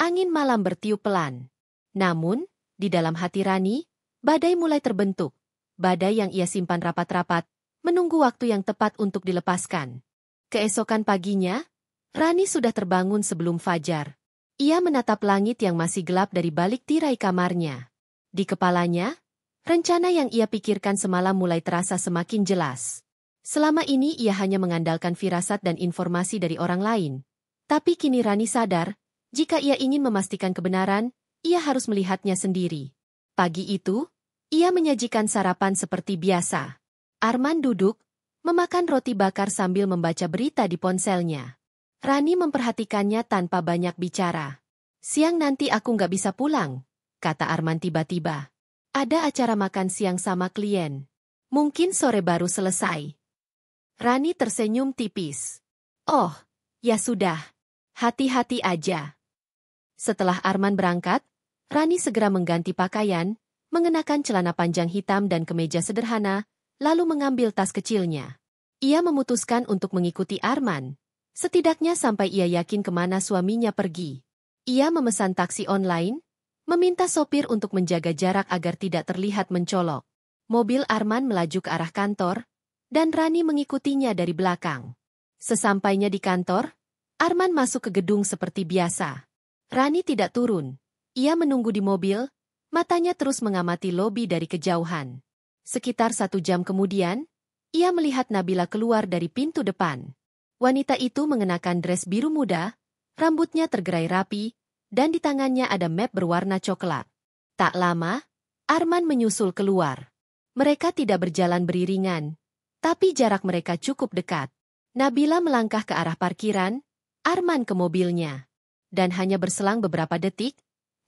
angin malam bertiup pelan. Namun, di dalam hati Rani, badai mulai terbentuk. Badai yang ia simpan rapat-rapat, menunggu waktu yang tepat untuk dilepaskan. Keesokan paginya, Rani sudah terbangun sebelum fajar. Ia menatap langit yang masih gelap dari balik tirai kamarnya. Di kepalanya, rencana yang ia pikirkan semalam mulai terasa semakin jelas. Selama ini ia hanya mengandalkan firasat dan informasi dari orang lain. Tapi kini Rani sadar, jika ia ingin memastikan kebenaran, ia harus melihatnya sendiri. Pagi itu, ia menyajikan sarapan seperti biasa. Arman duduk, memakan roti bakar sambil membaca berita di ponselnya. Rani memperhatikannya tanpa banyak bicara. Siang nanti aku nggak bisa pulang, kata Arman tiba-tiba. Ada acara makan siang sama klien. Mungkin sore baru selesai. Rani tersenyum tipis. Oh, ya sudah. Hati-hati aja. Setelah Arman berangkat, Rani segera mengganti pakaian, mengenakan celana panjang hitam dan kemeja sederhana, lalu mengambil tas kecilnya. Ia memutuskan untuk mengikuti Arman, setidaknya sampai ia yakin kemana suaminya pergi. Ia memesan taksi online, meminta sopir untuk menjaga jarak agar tidak terlihat mencolok. Mobil Arman melaju ke arah kantor, dan Rani mengikutinya dari belakang. Sesampainya di kantor, Arman masuk ke gedung seperti biasa. Rani tidak turun. Ia menunggu di mobil, matanya terus mengamati lobi dari kejauhan. Sekitar 1 jam kemudian, ia melihat Nabila keluar dari pintu depan. Wanita itu mengenakan dres biru muda, rambutnya tergerai rapi, dan di tangannya ada map berwarna coklat. Tak lama, Arman menyusul keluar. Mereka tidak berjalan beriringan, tapi jarak mereka cukup dekat. Nabila melangkah ke arah parkiran, Arman ke mobilnya. Dan hanya berselang beberapa detik,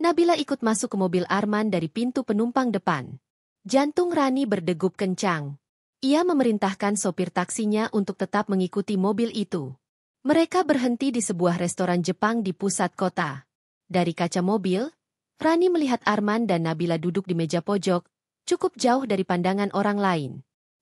Nabila ikut masuk ke mobil Arman dari pintu penumpang depan. Jantung Rani berdegup kencang. Ia memerintahkan sopir taksinya untuk tetap mengikuti mobil itu. Mereka berhenti di sebuah restoran Jepang di pusat kota. Dari kaca mobil, Rani melihat Arman dan Nabila duduk di meja pojok, cukup jauh dari pandangan orang lain.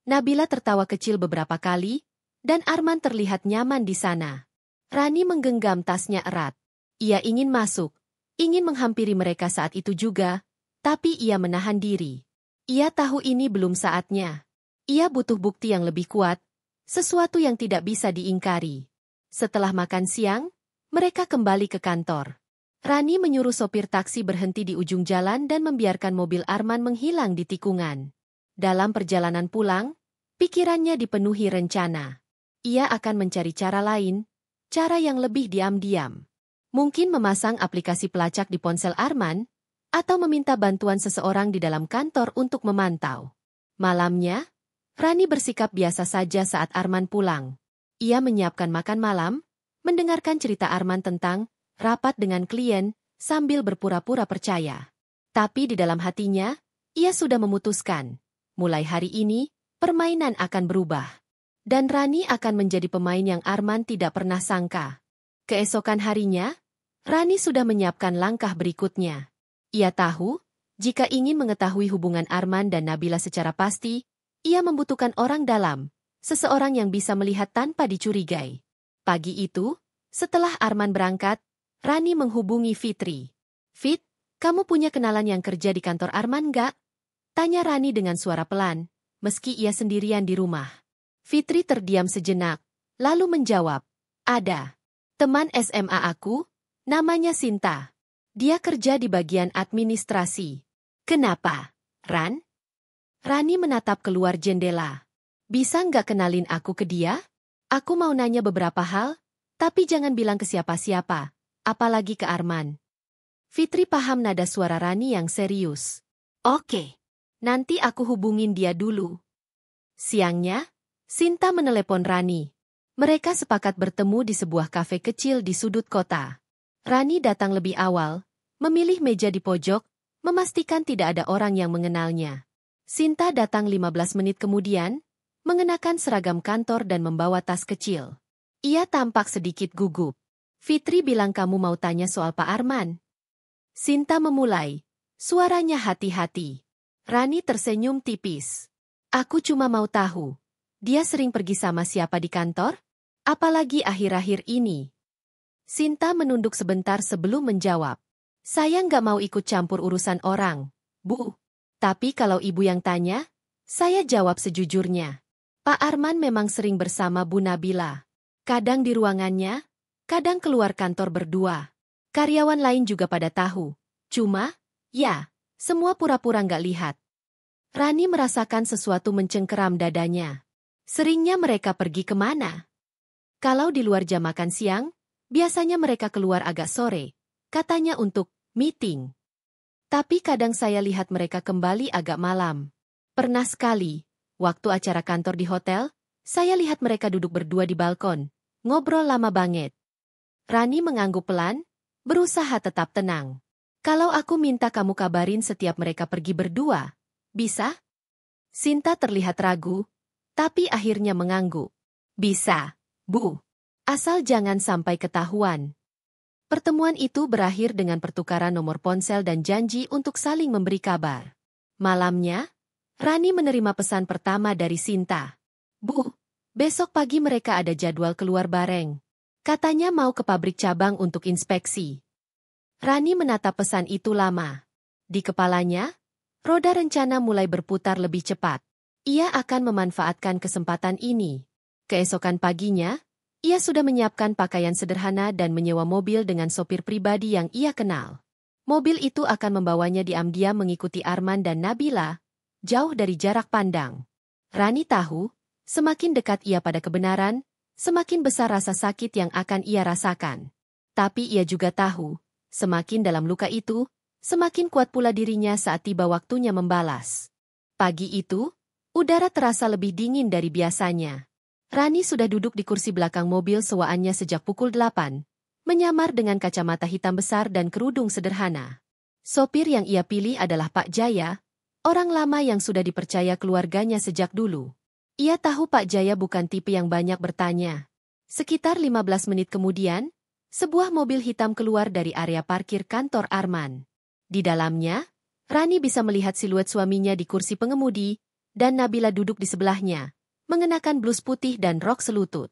Nabila tertawa kecil beberapa kali, dan Arman terlihat nyaman di sana. Rani menggenggam tasnya erat. Ia ingin masuk. Ingin menghampiri mereka saat itu juga, tapi ia menahan diri. Ia tahu ini belum saatnya. Ia butuh bukti yang lebih kuat, sesuatu yang tidak bisa diingkari. Setelah makan siang, mereka kembali ke kantor. Rani menyuruh sopir taksi berhenti di ujung jalan dan membiarkan mobil Arman menghilang di tikungan. Dalam perjalanan pulang, pikirannya dipenuhi rencana. Ia akan mencari cara lain, cara yang lebih diam-diam. Mungkin memasang aplikasi pelacak di ponsel Arman, atau meminta bantuan seseorang di dalam kantor untuk memantau. Malamnya, Rani bersikap biasa saja saat Arman pulang. Ia menyiapkan makan malam, mendengarkan cerita Arman tentang rapat dengan klien, sambil berpura-pura percaya. Tapi di dalam hatinya, ia sudah memutuskan. Mulai hari ini, permainan akan berubah. Dan Rani akan menjadi pemain yang Arman tidak pernah sangka. Keesokan harinya, Rani sudah menyiapkan langkah berikutnya. Ia tahu, jika ingin mengetahui hubungan Arman dan Nabila secara pasti, ia membutuhkan orang dalam, seseorang yang bisa melihat tanpa dicurigai. Pagi itu, setelah Arman berangkat, Rani menghubungi Fitri. "Fit, kamu punya kenalan yang kerja di kantor Arman nggak?" tanya Rani dengan suara pelan, meski ia sendirian di rumah. Fitri terdiam sejenak, lalu menjawab, "Ada. Teman SMA aku, namanya Sinta. Dia kerja di bagian administrasi." "Kenapa, Ran?" Rani menatap keluar jendela. "Bisa nggak kenalin aku ke dia? Aku mau nanya beberapa hal, tapi jangan bilang ke siapa-siapa, apalagi ke Arman." Fitri paham nada suara Rani yang serius. "Oke, nanti aku hubungin dia dulu." Siangnya, Sinta menelepon Rani. Mereka sepakat bertemu di sebuah kafe kecil di sudut kota. Rani datang lebih awal, memilih meja di pojok, memastikan tidak ada orang yang mengenalnya. Sinta datang 15 menit kemudian, mengenakan seragam kantor dan membawa tas kecil. Ia tampak sedikit gugup. "Fitri bilang kamu mau tanya soal Pak Arman." Sinta memulai, suaranya hati-hati. Rani tersenyum tipis. "Aku cuma mau tahu, dia sering pergi sama siapa di kantor? Apalagi akhir-akhir ini." Sinta menunduk sebentar sebelum menjawab. "Saya nggak mau ikut campur urusan orang, Bu. Tapi kalau ibu yang tanya, saya jawab sejujurnya. Pak Arman memang sering bersama Bu Nabila. Kadang di ruangannya, kadang keluar kantor berdua. Karyawan lain juga pada tahu. Cuma, ya, semua pura-pura nggak lihat." Rani merasakan sesuatu mencengkeram dadanya. Seringnya mereka pergi kemana? Kalau di luar jam makan siang, biasanya mereka keluar agak sore, katanya untuk meeting. Tapi kadang saya lihat mereka kembali agak malam. Pernah sekali, waktu acara kantor di hotel, saya lihat mereka duduk berdua di balkon, ngobrol lama banget. Rani mengangguk pelan, berusaha tetap tenang. "Kalau aku minta kamu kabarin setiap mereka pergi berdua, bisa?" Sinta terlihat ragu, tapi akhirnya mengangguk. "Bisa, Bu. Asal jangan sampai ketahuan." Pertemuan itu berakhir dengan pertukaran nomor ponsel dan janji untuk saling memberi kabar. Malamnya, Rani menerima pesan pertama dari Sinta. "Bu, besok pagi mereka ada jadwal keluar bareng. Katanya mau ke pabrik cabang untuk inspeksi." Rani menatap pesan itu lama. Di kepalanya, roda rencana mulai berputar lebih cepat. Ia akan memanfaatkan kesempatan ini. Keesokan paginya, ia sudah menyiapkan pakaian sederhana dan menyewa mobil dengan sopir pribadi yang ia kenal. Mobil itu akan membawanya diam-diam mengikuti Arman dan Nabila, jauh dari jarak pandang. Rani tahu, semakin dekat ia pada kebenaran, semakin besar rasa sakit yang akan ia rasakan. Tapi ia juga tahu, semakin dalam luka itu, semakin kuat pula dirinya saat tiba waktunya membalas. Pagi itu, udara terasa lebih dingin dari biasanya. Rani sudah duduk di kursi belakang mobil sewaannya sejak pukul 8, menyamar dengan kacamata hitam besar dan kerudung sederhana. Sopir yang ia pilih adalah Pak Jaya, orang lama yang sudah dipercaya keluarganya sejak dulu. Ia tahu Pak Jaya bukan tipe yang banyak bertanya. Sekitar 15 menit kemudian, sebuah mobil hitam keluar dari area parkir kantor Arman. Di dalamnya, Rani bisa melihat siluet suaminya di kursi pengemudi, dan Nabila duduk di sebelahnya, mengenakan blus putih dan rok selutut.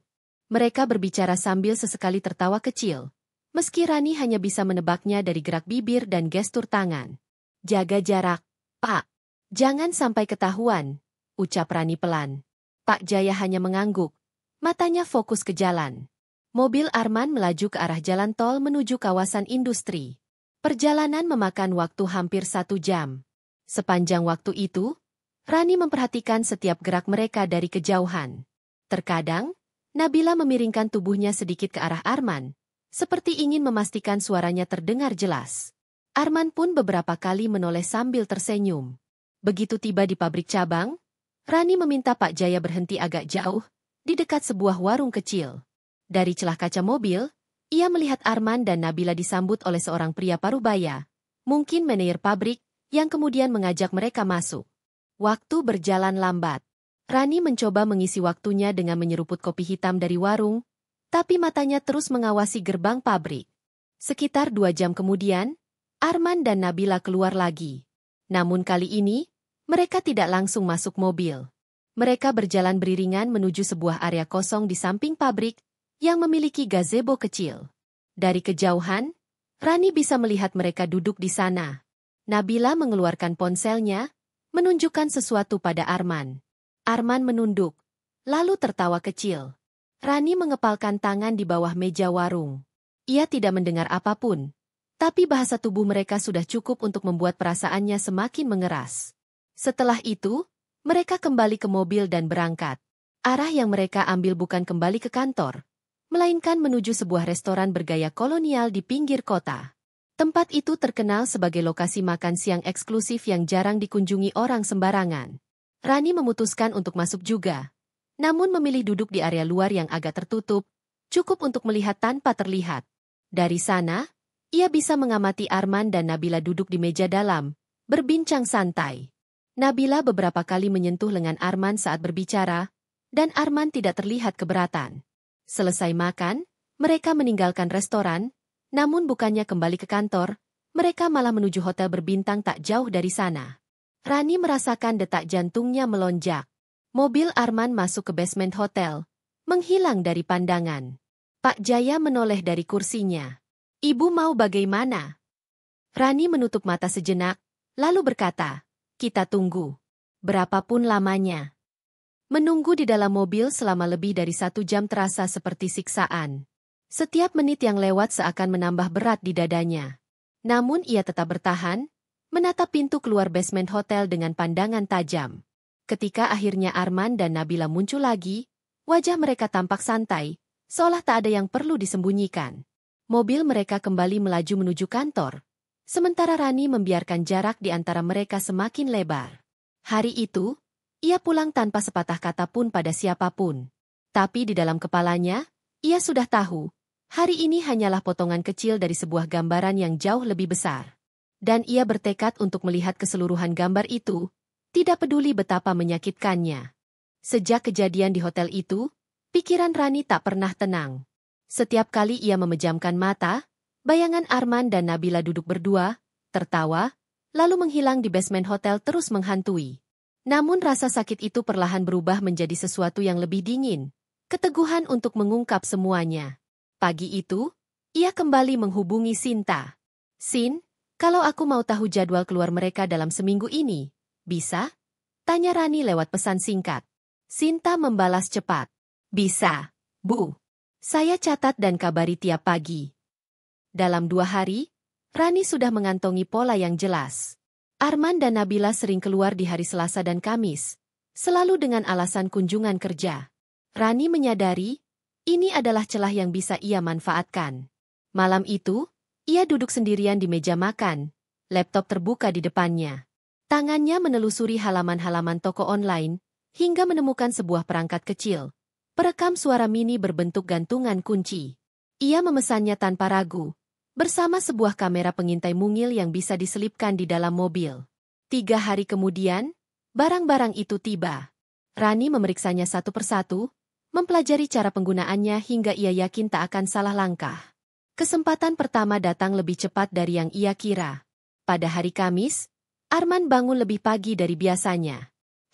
Mereka berbicara sambil sesekali tertawa kecil, meski Rani hanya bisa menebaknya dari gerak bibir dan gestur tangan. "Jaga jarak, Pak. Jangan sampai ketahuan," ucap Rani pelan. Pak Jaya hanya mengangguk, matanya fokus ke jalan. Mobil Arman melaju ke arah jalan tol menuju kawasan industri. Perjalanan memakan waktu hampir 1 jam. Sepanjang waktu itu, Rani memperhatikan setiap gerak mereka dari kejauhan. Terkadang, Nabila memiringkan tubuhnya sedikit ke arah Arman, seperti ingin memastikan suaranya terdengar jelas. Arman pun beberapa kali menoleh sambil tersenyum. Begitu tiba di pabrik cabang, Rani meminta Pak Jaya berhenti agak jauh, di dekat sebuah warung kecil. Dari celah kaca mobil, ia melihat Arman dan Nabila disambut oleh seorang pria parubaya, mungkin manajer pabrik, yang kemudian mengajak mereka masuk. Waktu berjalan lambat. Rani mencoba mengisi waktunya dengan menyeruput kopi hitam dari warung, tapi matanya terus mengawasi gerbang pabrik. Sekitar 2 jam kemudian, Arman dan Nabila keluar lagi. Namun kali ini, mereka tidak langsung masuk mobil. Mereka berjalan beriringan menuju sebuah area kosong di samping pabrik yang memiliki gazebo kecil. Dari kejauhan, Rani bisa melihat mereka duduk di sana. Nabila mengeluarkan ponselnya, menunjukkan sesuatu pada Arman. Arman menunduk, lalu tertawa kecil. Rani mengepalkan tangan di bawah meja warung. Ia tidak mendengar apapun, tapi bahasa tubuh mereka sudah cukup untuk membuat perasaannya semakin mengeras. Setelah itu, mereka kembali ke mobil dan berangkat. Arah yang mereka ambil bukan kembali ke kantor, melainkan menuju sebuah restoran bergaya kolonial di pinggir kota. Tempat itu terkenal sebagai lokasi makan siang eksklusif yang jarang dikunjungi orang sembarangan. Rani memutuskan untuk masuk juga, namun memilih duduk di area luar yang agak tertutup, cukup untuk melihat tanpa terlihat. Dari sana, ia bisa mengamati Arman dan Nabila duduk di meja dalam, berbincang santai. Nabila beberapa kali menyentuh lengan Arman saat berbicara, dan Arman tidak terlihat keberatan. Selesai makan, mereka meninggalkan restoran, namun bukannya kembali ke kantor, mereka malah menuju hotel berbintang tak jauh dari sana. Rani merasakan detak jantungnya melonjak. Mobil Arman masuk ke basement hotel, menghilang dari pandangan. Pak Jaya menoleh dari kursinya. "Ibu mau bagaimana?" Rani menutup mata sejenak, lalu berkata, "Kita tunggu. Berapapun lamanya." Menunggu di dalam mobil selama lebih dari 1 jam terasa seperti siksaan. Setiap menit yang lewat seakan menambah berat di dadanya. Namun ia tetap bertahan, menatap pintu keluar basement hotel dengan pandangan tajam. Ketika akhirnya Arman dan Nabila muncul lagi, wajah mereka tampak santai, seolah tak ada yang perlu disembunyikan. Mobil mereka kembali melaju menuju kantor, sementara Rani membiarkan jarak di antara mereka semakin lebar. Hari itu, ia pulang tanpa sepatah kata pun pada siapapun. Tapi di dalam kepalanya, ia sudah tahu, hari ini hanyalah potongan kecil dari sebuah gambaran yang jauh lebih besar. Dan ia bertekad untuk melihat keseluruhan gambar itu, tidak peduli betapa menyakitkannya. Sejak kejadian di hotel itu, pikiran Rani tak pernah tenang. Setiap kali ia memejamkan mata, bayangan Arman dan Nabila duduk berdua, tertawa, lalu menghilang di basement hotel terus menghantui. Namun rasa sakit itu perlahan berubah menjadi sesuatu yang lebih dingin, keteguhan untuk mengungkap semuanya. Pagi itu, ia kembali menghubungi Sinta. "Sin, kalau aku mau tahu jadwal keluar mereka dalam seminggu ini, bisa?" tanya Rani lewat pesan singkat. Sinta membalas cepat. "Bisa, Bu. Saya catat dan kabari tiap pagi." Dalam 2 hari, Rani sudah mengantongi pola yang jelas. Arman dan Nabila sering keluar di hari Selasa dan Kamis, selalu dengan alasan kunjungan kerja. Rani menyadari, ini adalah celah yang bisa ia manfaatkan. Malam itu, ia duduk sendirian di meja makan, laptop terbuka di depannya. Tangannya menelusuri halaman-halaman toko online, hingga menemukan sebuah perangkat kecil, perekam suara mini berbentuk gantungan kunci. Ia memesannya tanpa ragu, bersama sebuah kamera pengintai mungil yang bisa diselipkan di dalam mobil. 3 hari kemudian, barang-barang itu tiba. Rani memeriksanya satu persatu, mempelajari cara penggunaannya hingga ia yakin tak akan salah langkah. Kesempatan pertama datang lebih cepat dari yang ia kira. Pada hari Kamis, Arman bangun lebih pagi dari biasanya.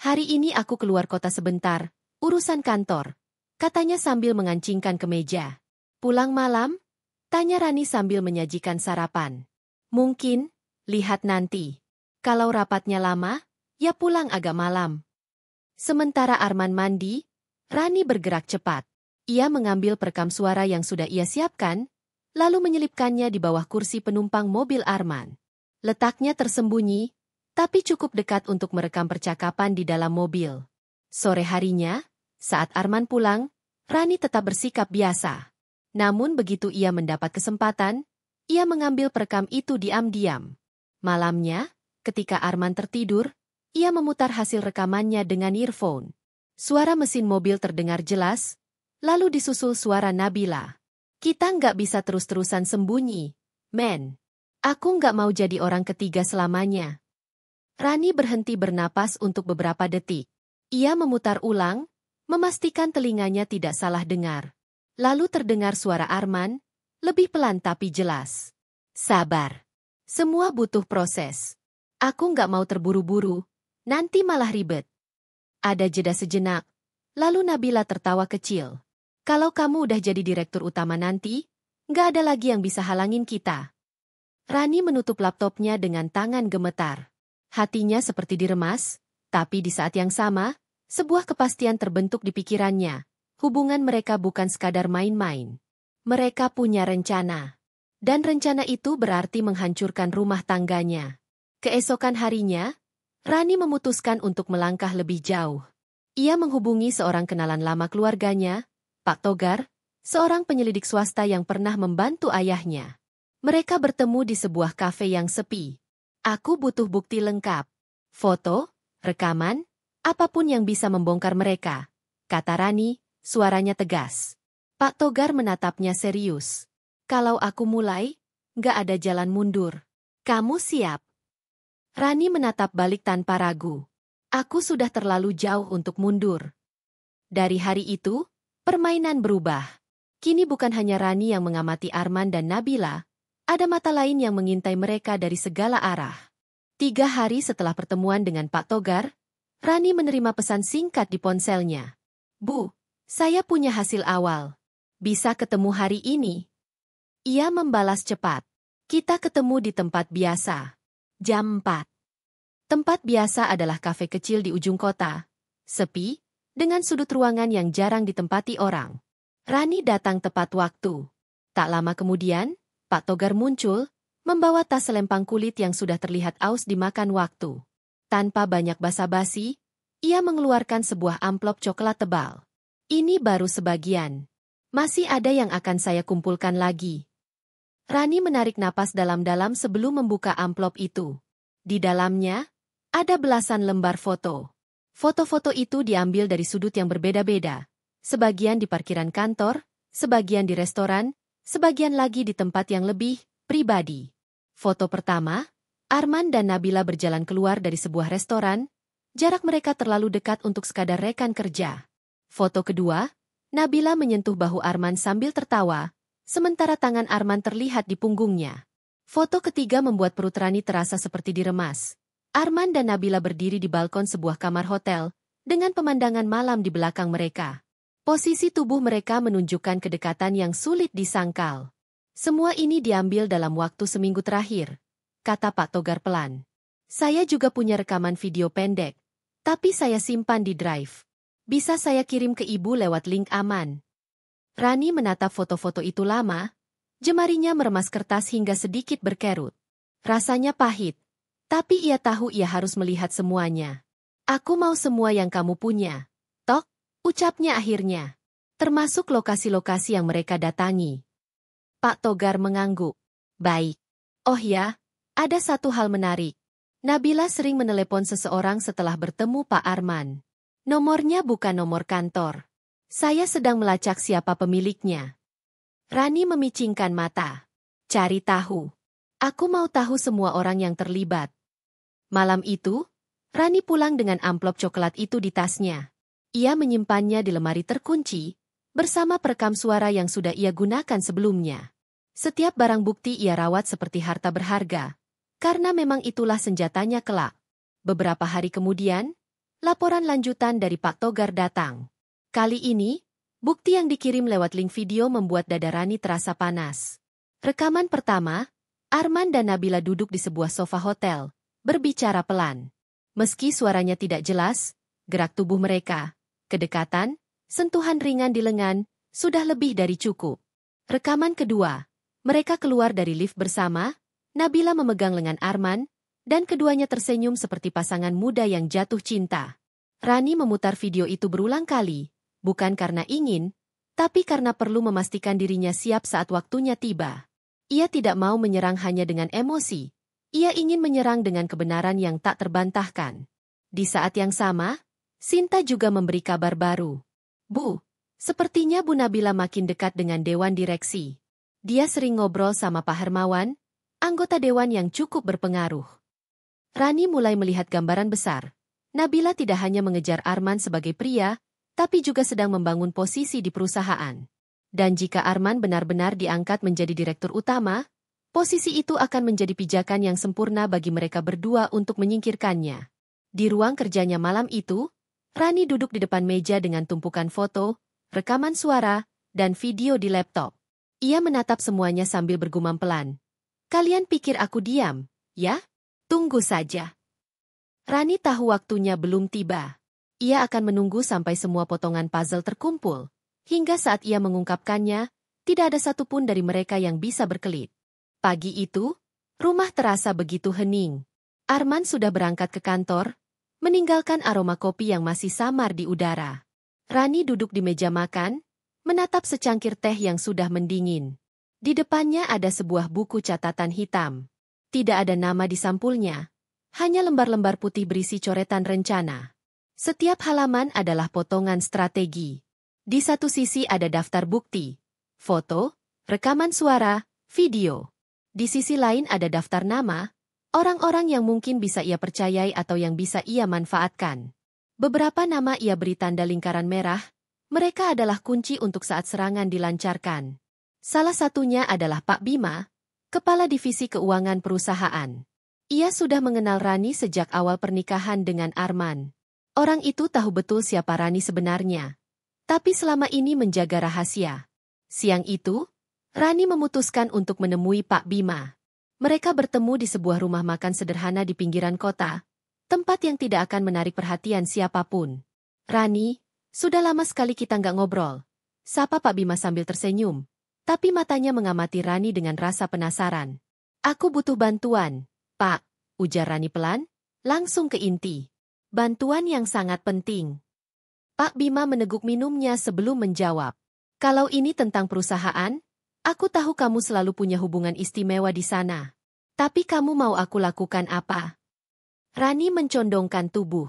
"Hari ini aku keluar kota sebentar, urusan kantor," katanya sambil mengancingkan kemeja. "Pulang malam?" tanya Rani sambil menyajikan sarapan. "Mungkin, lihat nanti. Kalau rapatnya lama, ya pulang agak malam." Sementara Arman mandi, Rani bergerak cepat. Ia mengambil perekam suara yang sudah ia siapkan, lalu menyelipkannya di bawah kursi penumpang mobil Arman. Letaknya tersembunyi, tapi cukup dekat untuk merekam percakapan di dalam mobil. Sore harinya, saat Arman pulang, Rani tetap bersikap biasa. Namun begitu ia mendapat kesempatan, ia mengambil perekam itu diam-diam. Malamnya, ketika Arman tertidur, ia memutar hasil rekamannya dengan earphone. Suara mesin mobil terdengar jelas, lalu disusul suara Nabila. "Kita nggak bisa terus-terusan sembunyi, men. Aku nggak mau jadi orang ketiga selamanya." Rani berhenti bernapas untuk beberapa detik. Ia memutar ulang, memastikan telinganya tidak salah dengar. Lalu terdengar suara Arman, lebih pelan tapi jelas. Sabar. Semua butuh proses. Aku nggak mau terburu-buru, nanti malah ribet. Ada jeda sejenak, lalu Nabila tertawa kecil. Kalau kamu udah jadi direktur utama nanti, nggak ada lagi yang bisa halangin kita. Rani menutup laptopnya dengan tangan gemetar. Hatinya seperti diremas, tapi di saat yang sama, sebuah kepastian terbentuk di pikirannya. Hubungan mereka bukan sekadar main-main. Mereka punya rencana. Dan rencana itu berarti menghancurkan rumah tangganya. Keesokan harinya, Rani memutuskan untuk melangkah lebih jauh. Ia menghubungi seorang kenalan lama keluarganya, Pak Togar, seorang penyelidik swasta yang pernah membantu ayahnya. Mereka bertemu di sebuah kafe yang sepi. Aku butuh bukti lengkap. Foto, rekaman, apapun yang bisa membongkar mereka, kata Rani, suaranya tegas. Pak Togar menatapnya serius. Kalau aku mulai, nggak ada jalan mundur. Kamu siap? Rani menatap balik tanpa ragu. Aku sudah terlalu jauh untuk mundur. Dari hari itu, permainan berubah. Kini bukan hanya Rani yang mengamati Arman dan Nabila, ada mata lain yang mengintai mereka dari segala arah. 3 hari setelah pertemuan dengan Pak Togar, Rani menerima pesan singkat di ponselnya. Bu, saya punya hasil awal. Bisa ketemu hari ini? Ia membalas cepat. Kita ketemu di tempat biasa. Jam 4. Tempat biasa adalah kafe kecil di ujung kota. Sepi, dengan sudut ruangan yang jarang ditempati orang. Rani datang tepat waktu. Tak lama kemudian, Pak Togar muncul, membawa tas selempang kulit yang sudah terlihat aus dimakan waktu. Tanpa banyak basa-basi, ia mengeluarkan sebuah amplop coklat tebal. Ini baru sebagian. Masih ada yang akan saya kumpulkan lagi. Rani menarik napas dalam-dalam sebelum membuka amplop itu. Di dalamnya, ada belasan lembar foto. Foto-foto itu diambil dari sudut yang berbeda-beda. Sebagian di parkiran kantor, sebagian di restoran, sebagian lagi di tempat yang lebih pribadi. Foto pertama, Arman dan Nabila berjalan keluar dari sebuah restoran. Jarak mereka terlalu dekat untuk sekadar rekan kerja. Foto kedua, Nabila menyentuh bahu Arman sambil tertawa, sementara tangan Arman terlihat di punggungnya. Foto ketiga membuat perut Rani terasa seperti diremas. Arman dan Nabila berdiri di balkon sebuah kamar hotel, dengan pemandangan malam di belakang mereka. Posisi tubuh mereka menunjukkan kedekatan yang sulit disangkal. Semua ini diambil dalam waktu seminggu terakhir, kata Pak Togar pelan. Saya juga punya rekaman video pendek, tapi saya simpan di drive. Bisa saya kirim ke ibu lewat link aman. Rani menatap foto-foto itu lama, jemarinya meremas kertas hingga sedikit berkerut. Rasanya pahit. Tapi ia tahu ia harus melihat semuanya. Aku mau semua yang kamu punya. Tok, ucapnya akhirnya. Termasuk lokasi-lokasi yang mereka datangi. Pak Togar mengangguk. Baik. Oh ya, ada satu hal menarik. Nabila sering menelepon seseorang setelah bertemu Pak Arman. Nomornya bukan nomor kantor. Saya sedang melacak siapa pemiliknya. Rani memicingkan mata. Cari tahu. Aku mau tahu semua orang yang terlibat. Malam itu, Rani pulang dengan amplop coklat itu di tasnya. Ia menyimpannya di lemari terkunci, bersama perekam suara yang sudah ia gunakan sebelumnya. Setiap barang bukti ia rawat seperti harta berharga, karena memang itulah senjatanya kelak. Beberapa hari kemudian, laporan lanjutan dari Pak Togar datang. Kali ini, bukti yang dikirim lewat link video membuat dada Rani terasa panas. Rekaman pertama, Arman dan Nabila duduk di sebuah sofa hotel, berbicara pelan. Meski suaranya tidak jelas, gerak tubuh mereka, kedekatan, sentuhan ringan di lengan, sudah lebih dari cukup. Rekaman kedua, mereka keluar dari lift bersama, Nabila memegang lengan Arman, dan keduanya tersenyum seperti pasangan muda yang jatuh cinta. Rani memutar video itu berulang kali, bukan karena ingin, tapi karena perlu memastikan dirinya siap saat waktunya tiba. Ia tidak mau menyerang hanya dengan emosi. Ia ingin menyerang dengan kebenaran yang tak terbantahkan. Di saat yang sama, Sinta juga memberi kabar baru. Bu, sepertinya Bu Nabila makin dekat dengan Dewan Direksi. Dia sering ngobrol sama Pak Hermawan, anggota Dewan yang cukup berpengaruh. Rani mulai melihat gambaran besar. Nabila tidak hanya mengejar Arman sebagai pria, tapi juga sedang membangun posisi di perusahaan. Dan jika Arman benar-benar diangkat menjadi direktur utama, posisi itu akan menjadi pijakan yang sempurna bagi mereka berdua untuk menyingkirkannya. Di ruang kerjanya malam itu, Rani duduk di depan meja dengan tumpukan foto, rekaman suara, dan video di laptop. Ia menatap semuanya sambil bergumam pelan. Kalian pikir aku diam, ya? Tunggu saja. Rani tahu waktunya belum tiba. Ia akan menunggu sampai semua potongan puzzle terkumpul. Hingga saat ia mengungkapkannya, tidak ada satupun dari mereka yang bisa berkelit. Pagi itu, rumah terasa begitu hening. Arman sudah berangkat ke kantor, meninggalkan aroma kopi yang masih samar di udara. Rani duduk di meja makan, menatap secangkir teh yang sudah mendingin. Di depannya ada sebuah buku catatan hitam. Tidak ada nama di sampulnya, hanya lembar-lembar putih berisi coretan rencana. Setiap halaman adalah potongan strategi. Di satu sisi ada daftar bukti, foto, rekaman suara, video. Di sisi lain ada daftar nama, orang-orang yang mungkin bisa ia percayai atau yang bisa ia manfaatkan. Beberapa nama ia beri tanda lingkaran merah, mereka adalah kunci untuk saat serangan dilancarkan. Salah satunya adalah Pak Bima, Kepala Divisi Keuangan Perusahaan. Ia sudah mengenal Rani sejak awal pernikahan dengan Arman. Orang itu tahu betul siapa Rani sebenarnya, tapi selama ini menjaga rahasia. Siang itu, Rani memutuskan untuk menemui Pak Bima. Mereka bertemu di sebuah rumah makan sederhana di pinggiran kota, tempat yang tidak akan menarik perhatian siapapun. Rani, sudah lama sekali kita nggak ngobrol. Sapa Pak Bima sambil tersenyum, tapi matanya mengamati Rani dengan rasa penasaran. Aku butuh bantuan, Pak, ujar Rani pelan, langsung ke inti. Bantuan yang sangat penting. Pak Bima meneguk minumnya sebelum menjawab. Kalau ini tentang perusahaan, aku tahu kamu selalu punya hubungan istimewa di sana. Tapi kamu mau aku lakukan apa? Rani mencondongkan tubuh.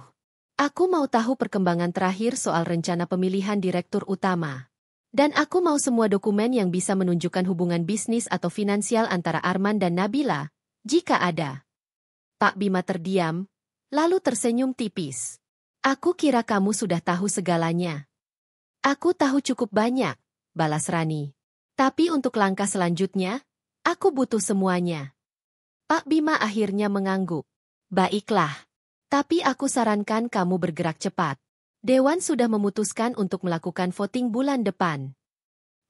Aku mau tahu perkembangan terakhir soal rencana pemilihan direktur utama. Dan aku mau semua dokumen yang bisa menunjukkan hubungan bisnis atau finansial antara Arman dan Nabila, jika ada. Pak Bima terdiam, lalu tersenyum tipis. Aku kira kamu sudah tahu segalanya. Aku tahu cukup banyak, balas Rani. Tapi untuk langkah selanjutnya, aku butuh semuanya. Pak Bima akhirnya mengangguk. Baiklah. Tapi aku sarankan kamu bergerak cepat. Dewan sudah memutuskan untuk melakukan voting bulan depan.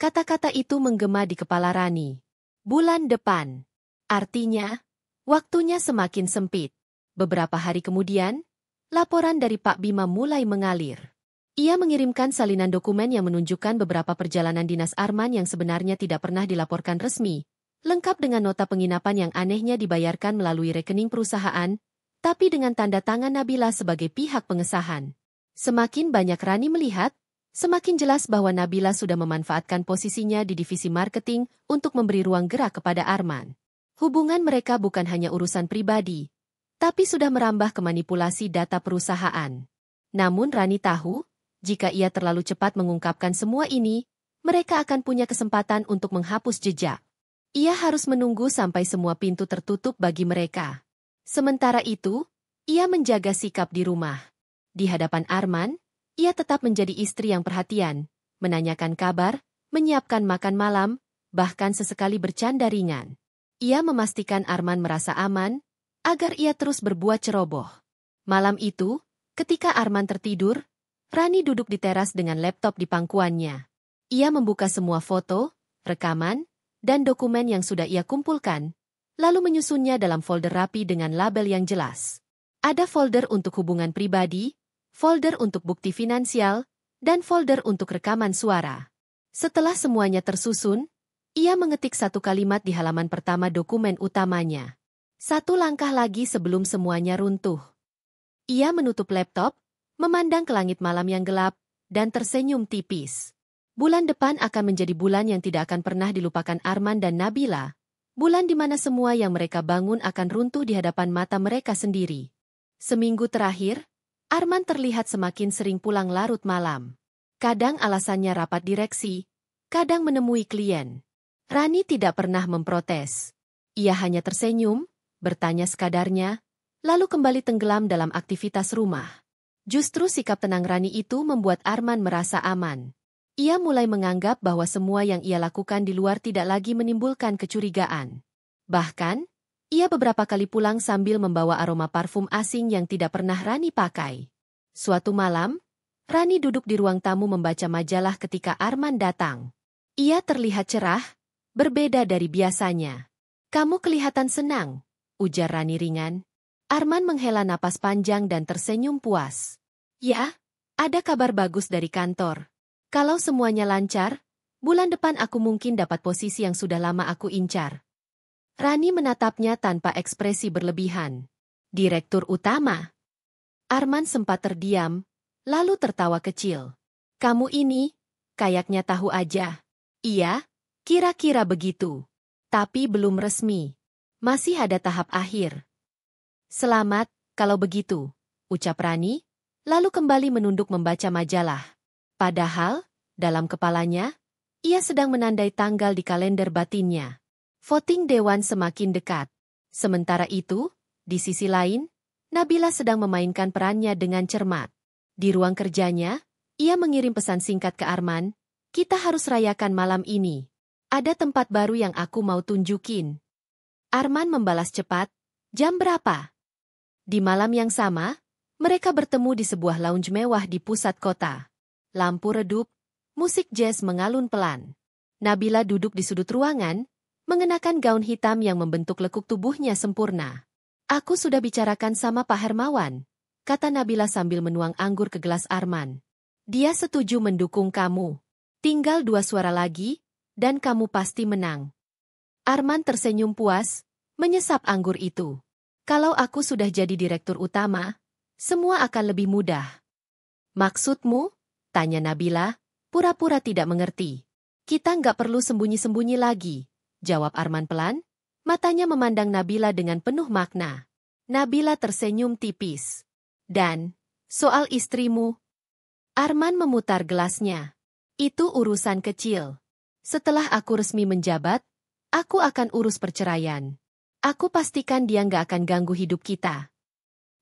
Kata-kata itu menggema di kepala Rani. Bulan depan. Artinya, waktunya semakin sempit. Beberapa hari kemudian, laporan dari Pak Bima mulai mengalir. Ia mengirimkan salinan dokumen yang menunjukkan beberapa perjalanan dinas Arman yang sebenarnya tidak pernah dilaporkan resmi, lengkap dengan nota penginapan yang anehnya dibayarkan melalui rekening perusahaan, tapi dengan tanda tangan Nabila sebagai pihak pengesahan. Semakin banyak Rani melihat, semakin jelas bahwa Nabila sudah memanfaatkan posisinya di divisi marketing untuk memberi ruang gerak kepada Arman. Hubungan mereka bukan hanya urusan pribadi, tapi sudah merambah ke manipulasi data perusahaan. Namun Rani tahu, jika ia terlalu cepat mengungkapkan semua ini, mereka akan punya kesempatan untuk menghapus jejak. Ia harus menunggu sampai semua pintu tertutup bagi mereka. Sementara itu, ia menjaga sikap di rumah. Di hadapan Arman, ia tetap menjadi istri yang perhatian, menanyakan kabar, menyiapkan makan malam, bahkan sesekali bercanda ringan. Ia memastikan Arman merasa aman, agar ia terus berbuat ceroboh. Malam itu, ketika Arman tertidur, Rani duduk di teras dengan laptop di pangkuannya. Ia membuka semua foto, rekaman, dan dokumen yang sudah ia kumpulkan, lalu menyusunnya dalam folder rapi dengan label yang jelas. Ada folder untuk hubungan pribadi, folder untuk bukti finansial, dan folder untuk rekaman suara. Setelah semuanya tersusun, ia mengetik satu kalimat di halaman pertama dokumen utamanya. Satu langkah lagi sebelum semuanya runtuh. Ia menutup laptop, memandang ke langit malam yang gelap, dan tersenyum tipis. Bulan depan akan menjadi bulan yang tidak akan pernah dilupakan Arman dan Nabila. Bulan di mana semua yang mereka bangun akan runtuh di hadapan mata mereka sendiri. Seminggu terakhir, Arman terlihat semakin sering pulang larut malam. Kadang alasannya rapat direksi, kadang menemui klien. Rani tidak pernah memprotes. Ia hanya tersenyum, bertanya sekadarnya, lalu kembali tenggelam dalam aktivitas rumah. Justru sikap tenang Rani itu membuat Arman merasa aman. Ia mulai menganggap bahwa semua yang ia lakukan di luar tidak lagi menimbulkan kecurigaan. Bahkan, ia beberapa kali pulang sambil membawa aroma parfum asing yang tidak pernah Rani pakai. Suatu malam, Rani duduk di ruang tamu membaca majalah ketika Arman datang. Ia terlihat cerah, berbeda dari biasanya. "Kamu kelihatan senang," ujar Rani ringan. Arman menghela napas panjang dan tersenyum puas. "Ya, ada kabar bagus dari kantor. Kalau semuanya lancar, bulan depan aku mungkin dapat posisi yang sudah lama aku incar." Rani menatapnya tanpa ekspresi berlebihan. "Direktur utama?" Arman sempat terdiam, lalu tertawa kecil. "Kamu ini, kayaknya tahu aja." "Iya, kira-kira begitu. Tapi belum resmi. Masih ada tahap akhir." "Selamat, kalau begitu," ucap Rani, lalu kembali menunduk membaca majalah. Padahal, dalam kepalanya, ia sedang menandai tanggal di kalender batinnya. Voting Dewan semakin dekat. Sementara itu, di sisi lain, Nabila sedang memainkan perannya dengan cermat. Di ruang kerjanya, ia mengirim pesan singkat ke Arman, "Kita harus rayakan malam ini. Ada tempat baru yang aku mau tunjukin." Arman membalas cepat, "Jam berapa?" Di malam yang sama, mereka bertemu di sebuah lounge mewah di pusat kota. Lampu redup, musik jazz mengalun pelan. Nabila duduk di sudut ruangan, mengenakan gaun hitam yang membentuk lekuk tubuhnya sempurna. "Aku sudah bicarakan sama Pak Hermawan," kata Nabila sambil menuang anggur ke gelas Arman. "Dia setuju mendukung kamu. Tinggal 2 suara lagi, dan kamu pasti menang." Arman tersenyum puas, menyesap anggur itu. "Kalau aku sudah jadi direktur utama, semua akan lebih mudah." "Maksudmu?" tanya Nabila, pura-pura tidak mengerti. "Kita nggak perlu sembunyi-sembunyi lagi," jawab Arman pelan, matanya memandang Nabila dengan penuh makna. Nabila tersenyum tipis. "Dan, soal istrimu?" Arman memutar gelasnya. "Itu urusan kecil. Setelah aku resmi menjabat, aku akan urus perceraian. Aku pastikan dia nggak akan ganggu hidup kita."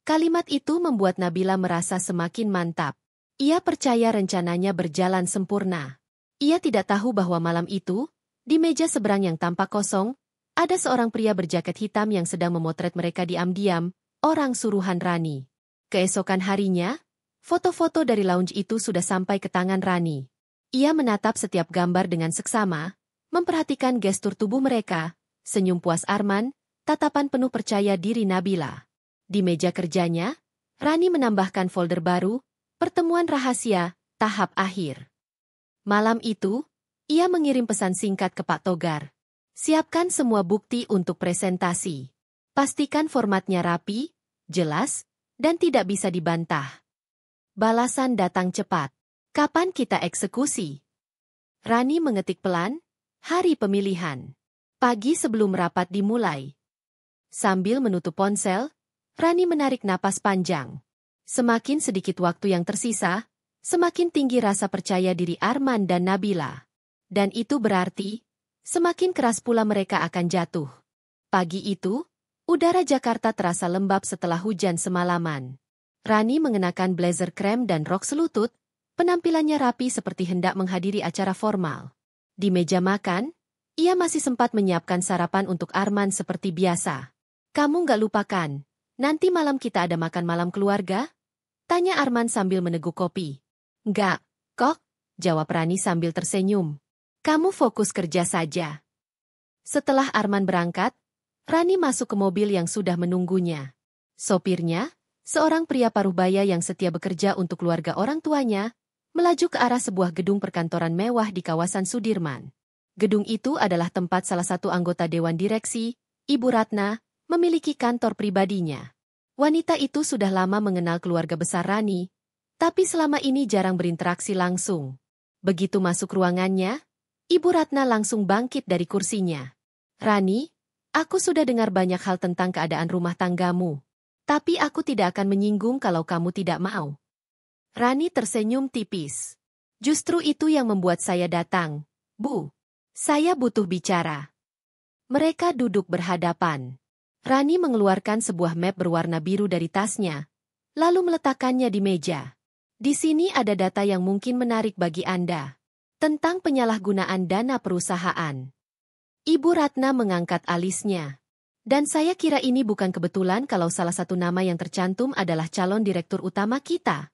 Kalimat itu membuat Nabila merasa semakin mantap. Ia percaya rencananya berjalan sempurna. Ia tidak tahu bahwa malam itu, di meja seberang yang tampak kosong, ada seorang pria berjaket hitam yang sedang memotret mereka diam-diam, orang suruhan Rani. Keesokan harinya, foto-foto dari lounge itu sudah sampai ke tangan Rani. Ia menatap setiap gambar dengan seksama, memperhatikan gestur tubuh mereka, senyum puas Arman, tatapan penuh percaya diri Nabila. Di meja kerjanya, Rani menambahkan folder baru, pertemuan rahasia, tahap akhir. Malam itu, ia mengirim pesan singkat ke Pak Togar. "Siapkan semua bukti untuk presentasi. Pastikan formatnya rapi, jelas, dan tidak bisa dibantah." Balasan datang cepat. "Kapan kita eksekusi?" Rani mengetik pelan, "Hari pemilihan. Pagi sebelum rapat dimulai." Sambil menutup ponsel, Rani menarik napas panjang. Semakin sedikit waktu yang tersisa, semakin tinggi rasa percaya diri Arman dan Nabila. Dan itu berarti, semakin keras pula mereka akan jatuh. Pagi itu, udara Jakarta terasa lembab setelah hujan semalaman. Rani mengenakan blazer krem dan rok selutut, penampilannya rapi seperti hendak menghadiri acara formal. Di meja makan, ia masih sempat menyiapkan sarapan untuk Arman seperti biasa. "Kamu nggak lupakan, nanti malam kita ada makan malam keluarga?" tanya Arman sambil meneguk kopi. "Nggak, kok," jawab Rani sambil tersenyum. "Kamu fokus kerja saja." Setelah Arman berangkat, Rani masuk ke mobil yang sudah menunggunya. Sopirnya, seorang pria paruh-baya yang setia bekerja untuk keluarga orang tuanya, melaju ke arah sebuah gedung perkantoran mewah di kawasan Sudirman. Gedung itu adalah tempat salah satu anggota Dewan Direksi, Ibu Ratna, memiliki kantor pribadinya. Wanita itu sudah lama mengenal keluarga besar Rani, tapi selama ini jarang berinteraksi langsung. Begitu masuk ruangannya, Ibu Ratna langsung bangkit dari kursinya. "Rani, aku sudah dengar banyak hal tentang keadaan rumah tanggamu. Tapi aku tidak akan menyinggung kalau kamu tidak mau." Rani tersenyum tipis. "Justru itu yang membuat saya datang, Bu. Saya butuh bicara." Mereka duduk berhadapan. Rani mengeluarkan sebuah map berwarna biru dari tasnya, lalu meletakkannya di meja. "Di sini ada data yang mungkin menarik bagi Anda." Tentang penyalahgunaan dana perusahaan. Ibu Ratna mengangkat alisnya. Dan saya kira ini bukan kebetulan kalau salah satu nama yang tercantum adalah calon direktur utama kita.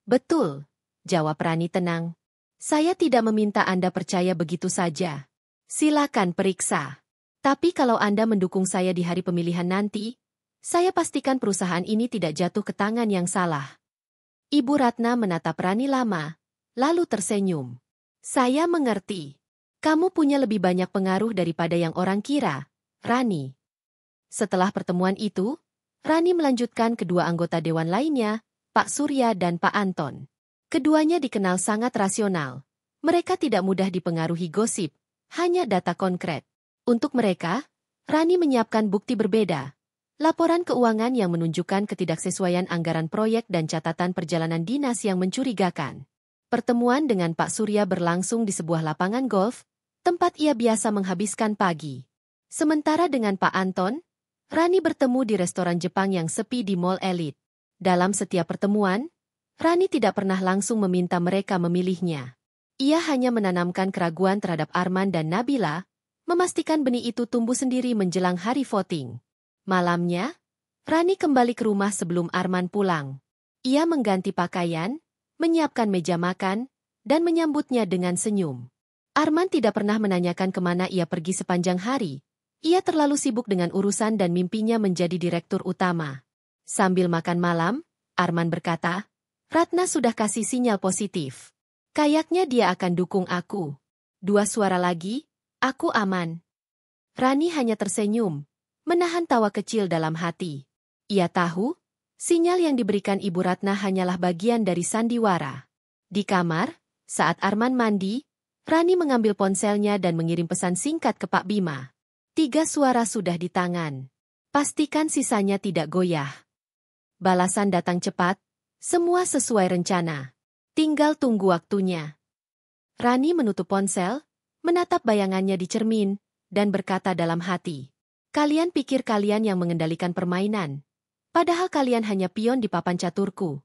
Betul, jawab Rani tenang. Saya tidak meminta Anda percaya begitu saja. Silakan periksa. Tapi kalau Anda mendukung saya di hari pemilihan nanti, saya pastikan perusahaan ini tidak jatuh ke tangan yang salah. Ibu Ratna menatap Rani lama, lalu tersenyum. Saya mengerti. Kamu punya lebih banyak pengaruh daripada yang orang kira, Rani. Setelah pertemuan itu, Rani melanjutkan kedua anggota dewan lainnya, Pak Surya dan Pak Anton. Keduanya dikenal sangat rasional. Mereka tidak mudah dipengaruhi gosip, hanya data konkret. Untuk mereka, Rani menyiapkan bukti berbeda. Laporan keuangan yang menunjukkan ketidaksesuaian anggaran proyek dan catatan perjalanan dinas yang mencurigakan. Pertemuan dengan Pak Surya berlangsung di sebuah lapangan golf, tempat ia biasa menghabiskan pagi. Sementara dengan Pak Anton, Rani bertemu di restoran Jepang yang sepi di mall elit. Dalam setiap pertemuan, Rani tidak pernah langsung meminta mereka memilihnya. Ia hanya menanamkan keraguan terhadap Arman dan Nabila, memastikan benih itu tumbuh sendiri menjelang hari voting. Malamnya, Rani kembali ke rumah sebelum Arman pulang. Ia mengganti pakaian, menyiapkan meja makan, dan menyambutnya dengan senyum. Arman tidak pernah menanyakan kemana ia pergi sepanjang hari. Ia terlalu sibuk dengan urusan dan mimpinya menjadi direktur utama. Sambil makan malam, Arman berkata, Ratna sudah kasih sinyal positif. Kayaknya dia akan dukung aku. 2 suara lagi, aku aman. Rani hanya tersenyum, menahan tawa kecil dalam hati. Ia tahu, sinyal yang diberikan Ibu Ratna hanyalah bagian dari sandiwara. Di kamar, saat Arman mandi, Rani mengambil ponselnya dan mengirim pesan singkat ke Pak Bima. 3 suara sudah di tangan. Pastikan sisanya tidak goyah. Balasan datang cepat, semua sesuai rencana. Tinggal tunggu waktunya. Rani menutup ponsel, menatap bayangannya di cermin, dan berkata dalam hati. Kalian pikir kalian yang mengendalikan permainan. Padahal kalian hanya pion di papan caturku.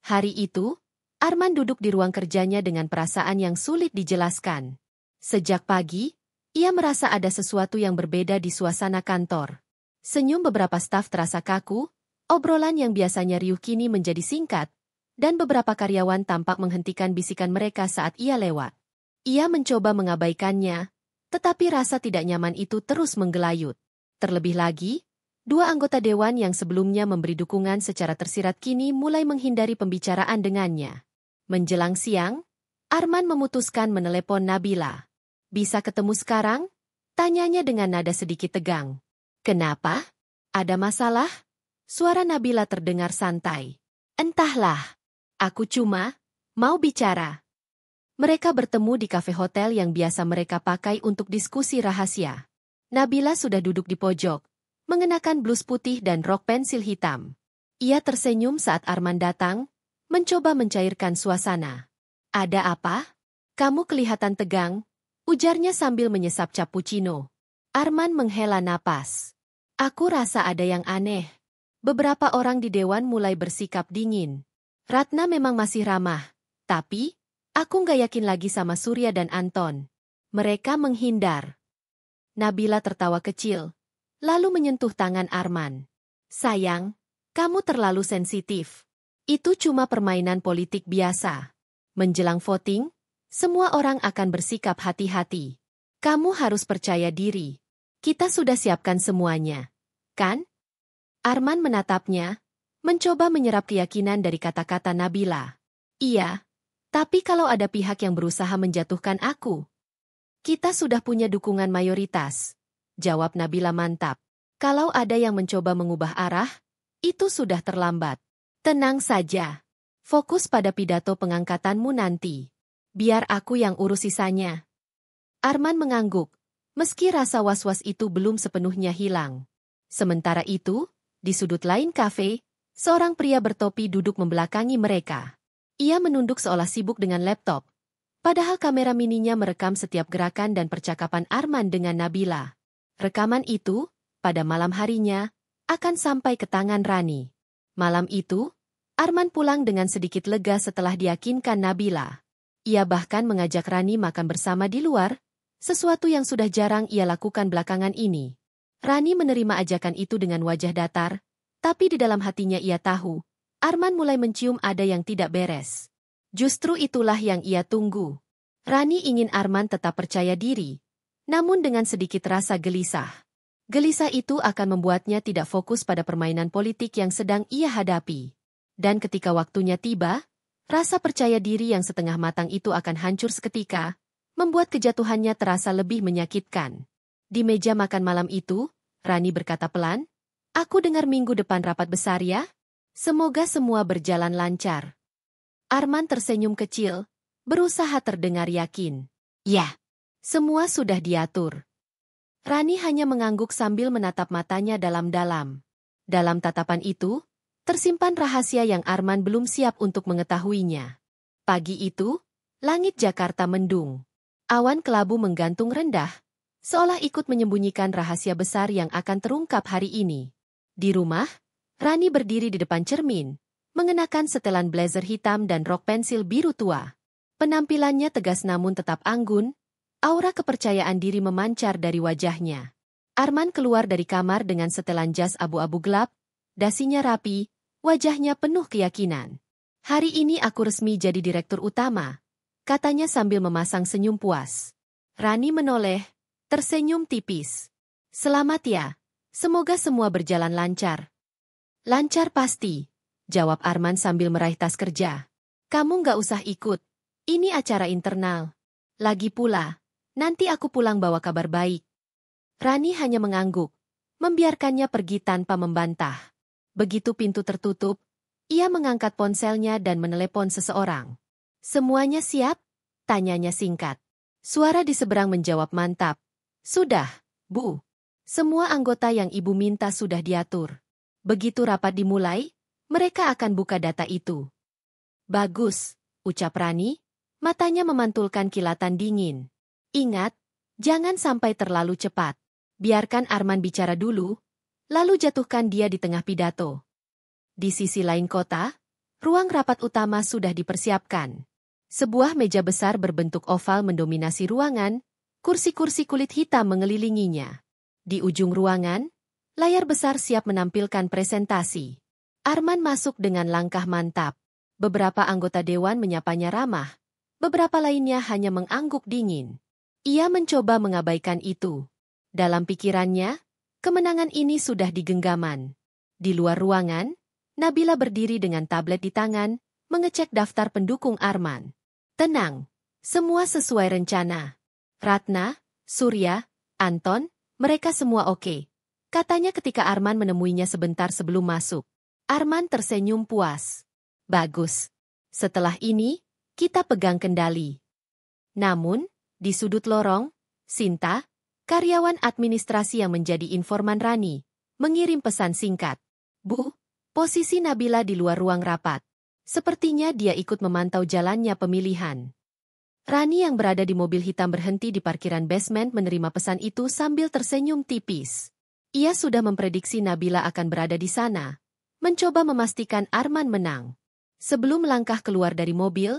Hari itu, Arman duduk di ruang kerjanya dengan perasaan yang sulit dijelaskan. Sejak pagi, ia merasa ada sesuatu yang berbeda di suasana kantor. Senyum beberapa staf terasa kaku, obrolan yang biasanya riuh kini menjadi singkat, dan beberapa karyawan tampak menghentikan bisikan mereka saat ia lewat. Ia mencoba mengabaikannya, tetapi rasa tidak nyaman itu terus menggelayut. Terlebih lagi, 2 anggota dewan yang sebelumnya memberi dukungan secara tersirat kini mulai menghindari pembicaraan dengannya. Menjelang siang, Arman memutuskan menelepon Nabila. Bisa ketemu sekarang? Tanyanya dengan nada sedikit tegang. Kenapa? Ada masalah? Suara Nabila terdengar santai. Entahlah. Aku cuma mau bicara. Mereka bertemu di kafe hotel yang biasa mereka pakai untuk diskusi rahasia. Nabila sudah duduk di pojok, mengenakan blus putih dan rok pensil hitam. Ia tersenyum saat Arman datang, mencoba mencairkan suasana. Ada apa? Kamu kelihatan tegang, ujarnya sambil menyesap cappuccino. Arman menghela napas. Aku rasa ada yang aneh. Beberapa orang di dewan mulai bersikap dingin. Ratna memang masih ramah, tapi aku nggak yakin lagi sama Surya dan Anton. Mereka menghindar. Nabila tertawa kecil, lalu menyentuh tangan Arman. Sayang, kamu terlalu sensitif. Itu cuma permainan politik biasa. Menjelang voting, semua orang akan bersikap hati-hati. Kamu harus percaya diri. Kita sudah siapkan semuanya, kan? Arman menatapnya, mencoba menyerap keyakinan dari kata-kata Nabila. Iya, tapi kalau ada pihak yang berusaha menjatuhkan aku, kita sudah punya dukungan mayoritas, jawab Nabila mantap. Kalau ada yang mencoba mengubah arah, itu sudah terlambat. Tenang saja. Fokus pada pidato pengangkatanmu nanti. Biar aku yang urus sisanya. Arman mengangguk, meski rasa was-was itu belum sepenuhnya hilang. Sementara itu, di sudut lain kafe, seorang pria bertopi duduk membelakangi mereka. Ia menunduk seolah sibuk dengan laptop. Padahal kamera mininya merekam setiap gerakan dan percakapan Arman dengan Nabila. Rekaman itu, pada malam harinya, akan sampai ke tangan Rani. Malam itu, Arman pulang dengan sedikit lega setelah diyakinkan Nabila. Ia bahkan mengajak Rani makan bersama di luar, sesuatu yang sudah jarang ia lakukan belakangan ini. Rani menerima ajakan itu dengan wajah datar, tapi di dalam hatinya ia tahu, Arman mulai mencium ada yang tidak beres. Justru itulah yang ia tunggu. Rani ingin Arman tetap percaya diri, namun dengan sedikit rasa gelisah. Gelisah itu akan membuatnya tidak fokus pada permainan politik yang sedang ia hadapi. Dan ketika waktunya tiba, rasa percaya diri yang setengah matang itu akan hancur seketika, membuat kejatuhannya terasa lebih menyakitkan. Di meja makan malam itu, Rani berkata pelan, "Aku dengar minggu depan rapat besar ya? Semoga semua berjalan lancar." Arman tersenyum kecil, berusaha terdengar yakin. "Ya, semua sudah diatur." Rani hanya mengangguk sambil menatap matanya dalam-dalam. Dalam tatapan itu, tersimpan rahasia yang Arman belum siap untuk mengetahuinya. Pagi itu, langit Jakarta mendung. Awan kelabu menggantung rendah, seolah ikut menyembunyikan rahasia besar yang akan terungkap hari ini. Di rumah, Rani berdiri di depan cermin, mengenakan setelan blazer hitam dan rok pensil biru tua. Penampilannya tegas namun tetap anggun, aura kepercayaan diri memancar dari wajahnya. Arman keluar dari kamar dengan setelan jas abu-abu gelap, dasinya rapi, wajahnya penuh keyakinan. "Hari ini aku resmi jadi direktur utama," katanya sambil memasang senyum puas. Rani menoleh, tersenyum tipis. "Selamat ya, semoga semua berjalan lancar." "Lancar pasti," jawab Arman sambil meraih tas kerja. "Kamu nggak usah ikut, ini acara internal. Lagi pula, nanti aku pulang bawa kabar baik." Rani hanya mengangguk, membiarkannya pergi tanpa membantah. Begitu pintu tertutup, ia mengangkat ponselnya dan menelepon seseorang. "Semuanya siap?" tanyanya singkat. Suara di seberang menjawab mantap. "Sudah, Bu. Semua anggota yang Ibu minta sudah diatur. Begitu rapat dimulai, mereka akan buka data itu." "Bagus," ucap Rani, matanya memantulkan kilatan dingin. "Ingat, jangan sampai terlalu cepat. Biarkan Arman bicara dulu, lalu jatuhkan dia di tengah pidato." Di sisi lain kota, ruang rapat utama sudah dipersiapkan. Sebuah meja besar berbentuk oval mendominasi ruangan, kursi-kursi kulit hitam mengelilinginya. Di ujung ruangan, layar besar siap menampilkan presentasi. Arman masuk dengan langkah mantap. Beberapa anggota dewan menyapanya ramah, beberapa lainnya hanya mengangguk dingin. Ia mencoba mengabaikan itu. Dalam pikirannya, kemenangan ini sudah digenggaman. Di luar ruangan, Nabila berdiri dengan tablet di tangan, mengecek daftar pendukung Arman. "Tenang, semua sesuai rencana. Ratna, Surya, Anton, mereka semua oke," katanya ketika Arman menemuinya sebentar sebelum masuk. Arman tersenyum puas. "Bagus. Setelah ini, kita pegang kendali." Namun, di sudut lorong, Sinta, karyawan administrasi yang menjadi informan Rani, mengirim pesan singkat. "Bu, posisi Nabila di luar ruang rapat. Sepertinya dia ikut memantau jalannya pemilihan." Rani yang berada di mobil hitam berhenti di parkiran basement menerima pesan itu sambil tersenyum tipis. Ia sudah memprediksi Nabila akan berada di sana, mencoba memastikan Arman menang. Sebelum melangkah keluar dari mobil,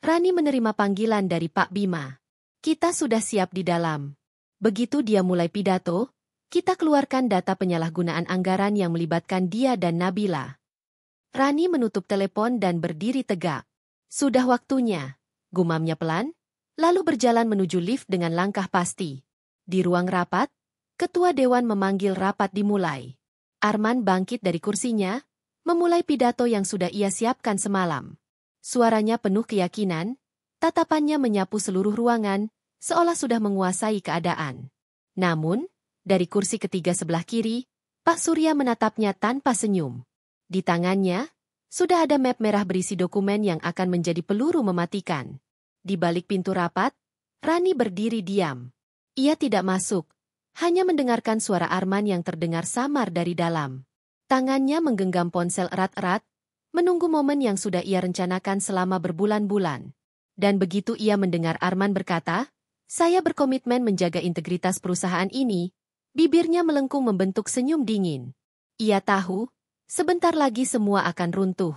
Rani menerima panggilan dari Pak Bima. "Kita sudah siap di dalam." Begitu dia mulai pidato, "Kita keluarkan data penyalahgunaan anggaran yang melibatkan dia dan Nabila." Rani menutup telepon dan berdiri tegak. "Sudah waktunya," gumamnya pelan, lalu berjalan menuju lift dengan langkah pasti. Di ruang rapat, ketua dewan memanggil rapat dimulai. Arman bangkit dari kursinya, memulai pidato yang sudah ia siapkan semalam. Suaranya penuh keyakinan, tatapannya menyapu seluruh ruangan, seolah sudah menguasai keadaan. Namun, dari kursi ketiga sebelah kiri, Pak Surya menatapnya tanpa senyum. Di tangannya, sudah ada map merah berisi dokumen yang akan menjadi peluru mematikan. Di balik pintu rapat, Rani berdiri diam. Ia tidak masuk, hanya mendengarkan suara Arman yang terdengar samar dari dalam. Tangannya menggenggam ponsel erat-erat, menunggu momen yang sudah ia rencanakan selama berbulan-bulan. Dan begitu ia mendengar Arman berkata, "Saya berkomitmen menjaga integritas perusahaan ini," bibirnya melengkung membentuk senyum dingin. Ia tahu, sebentar lagi semua akan runtuh.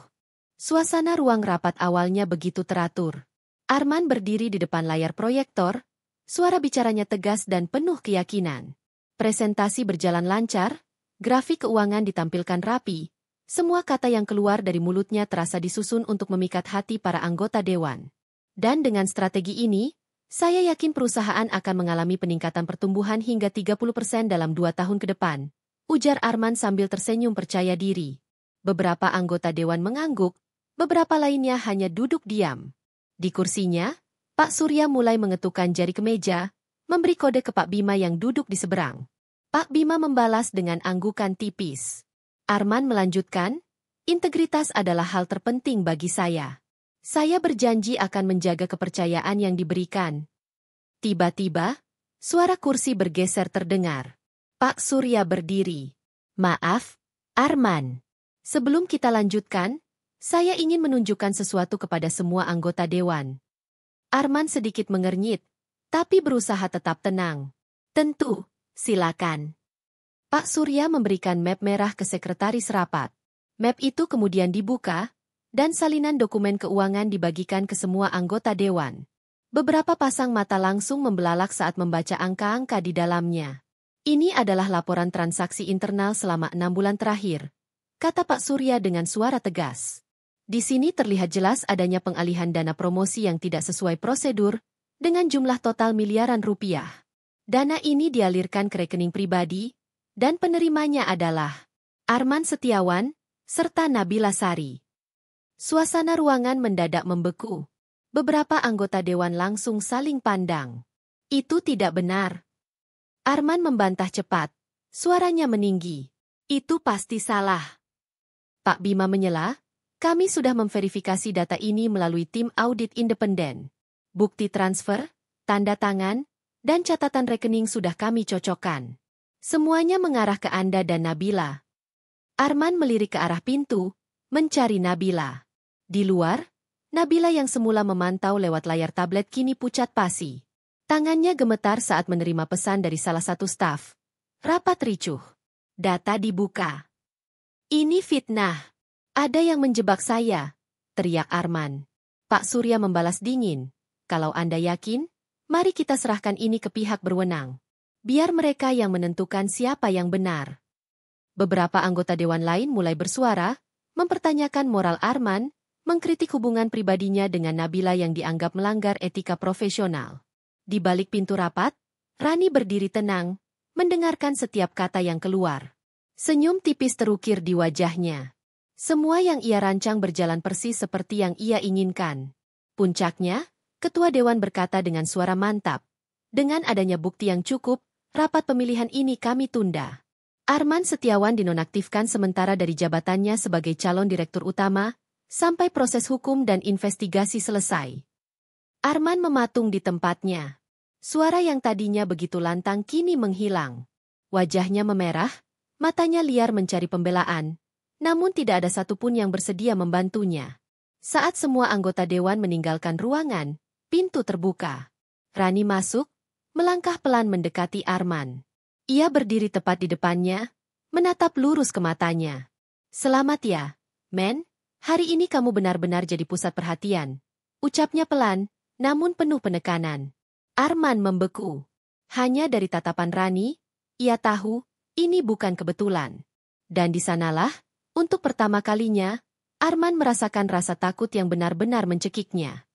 Suasana ruang rapat awalnya begitu teratur. Arman berdiri di depan layar proyektor, suara bicaranya tegas dan penuh keyakinan. Presentasi berjalan lancar, grafik keuangan ditampilkan rapi, semua kata yang keluar dari mulutnya terasa disusun untuk memikat hati para anggota dewan. Dan dengan strategi ini, saya yakin perusahaan akan mengalami peningkatan pertumbuhan hingga 30% dalam 2 tahun ke depan, ujar Arman sambil tersenyum percaya diri. Beberapa anggota dewan mengangguk, beberapa lainnya hanya duduk diam. Di kursinya, Pak Surya mulai mengetukkan jari ke meja, memberi kode ke Pak Bima yang duduk di seberang. Pak Bima membalas dengan anggukan tipis. Arman melanjutkan, integritas adalah hal terpenting bagi saya. Saya berjanji akan menjaga kepercayaan yang diberikan. Tiba-tiba, suara kursi bergeser terdengar. Pak Surya berdiri. Maaf, Arman. Sebelum kita lanjutkan, saya ingin menunjukkan sesuatu kepada semua anggota dewan. Arman sedikit mengernyit, tapi berusaha tetap tenang. Tentu, silakan. Pak Surya memberikan map merah ke sekretaris rapat. Map itu kemudian dibuka, dan salinan dokumen keuangan dibagikan ke semua anggota dewan. Beberapa pasang mata langsung membelalak saat membaca angka-angka di dalamnya. Ini adalah laporan transaksi internal selama 6 bulan terakhir, kata Pak Surya dengan suara tegas. Di sini terlihat jelas adanya pengalihan dana promosi yang tidak sesuai prosedur, dengan jumlah total miliaran rupiah. Dana ini dialirkan ke rekening pribadi, dan penerimanya adalah Arman Setiawan, serta Nabila Sari. Suasana ruangan mendadak membeku. Beberapa anggota dewan langsung saling pandang. Itu tidak benar. Arman membantah cepat. Suaranya meninggi. Itu pasti salah. Pak Bima menyela, kami sudah memverifikasi data ini melalui tim audit independen. Bukti transfer, tanda tangan, dan catatan rekening sudah kami cocokkan. Semuanya mengarah ke Anda dan Nabila. Arman melirik ke arah pintu, mencari Nabila. Di luar, Nabila yang semula memantau lewat layar tablet kini pucat pasi. Tangannya gemetar saat menerima pesan dari salah satu staf. Rapat ricuh. Data dibuka. Ini fitnah. Ada yang menjebak saya, teriak Arman. Pak Surya membalas dingin. Kalau Anda yakin, mari kita serahkan ini ke pihak berwenang. Biar mereka yang menentukan siapa yang benar. Beberapa anggota dewan lain mulai bersuara, mempertanyakan moral Arman, mengkritik hubungan pribadinya dengan Nabila yang dianggap melanggar etika profesional. Di balik pintu rapat, Rani berdiri tenang, mendengarkan setiap kata yang keluar. Senyum tipis terukir di wajahnya. Semua yang ia rancang berjalan persis seperti yang ia inginkan. Puncaknya, Ketua Dewan berkata dengan suara mantap, dengan adanya bukti yang cukup, rapat pemilihan ini kami tunda. Arman Setiawan dinonaktifkan sementara dari jabatannya sebagai calon direktur utama, sampai proses hukum dan investigasi selesai. Arman mematung di tempatnya. Suara yang tadinya begitu lantang kini menghilang. Wajahnya memerah, matanya liar mencari pembelaan, namun tidak ada satupun yang bersedia membantunya. Saat semua anggota dewan meninggalkan ruangan, pintu terbuka. Rani masuk, melangkah pelan mendekati Arman. Ia berdiri tepat di depannya, menatap lurus ke matanya. Selamat ya, men. Hari ini kamu benar-benar jadi pusat perhatian. Ucapnya pelan, namun penuh penekanan. Arman membeku. Hanya dari tatapan Rani, ia tahu, ini bukan kebetulan. Dan di sanalah, untuk pertama kalinya, Arman merasakan rasa takut yang benar-benar mencekiknya.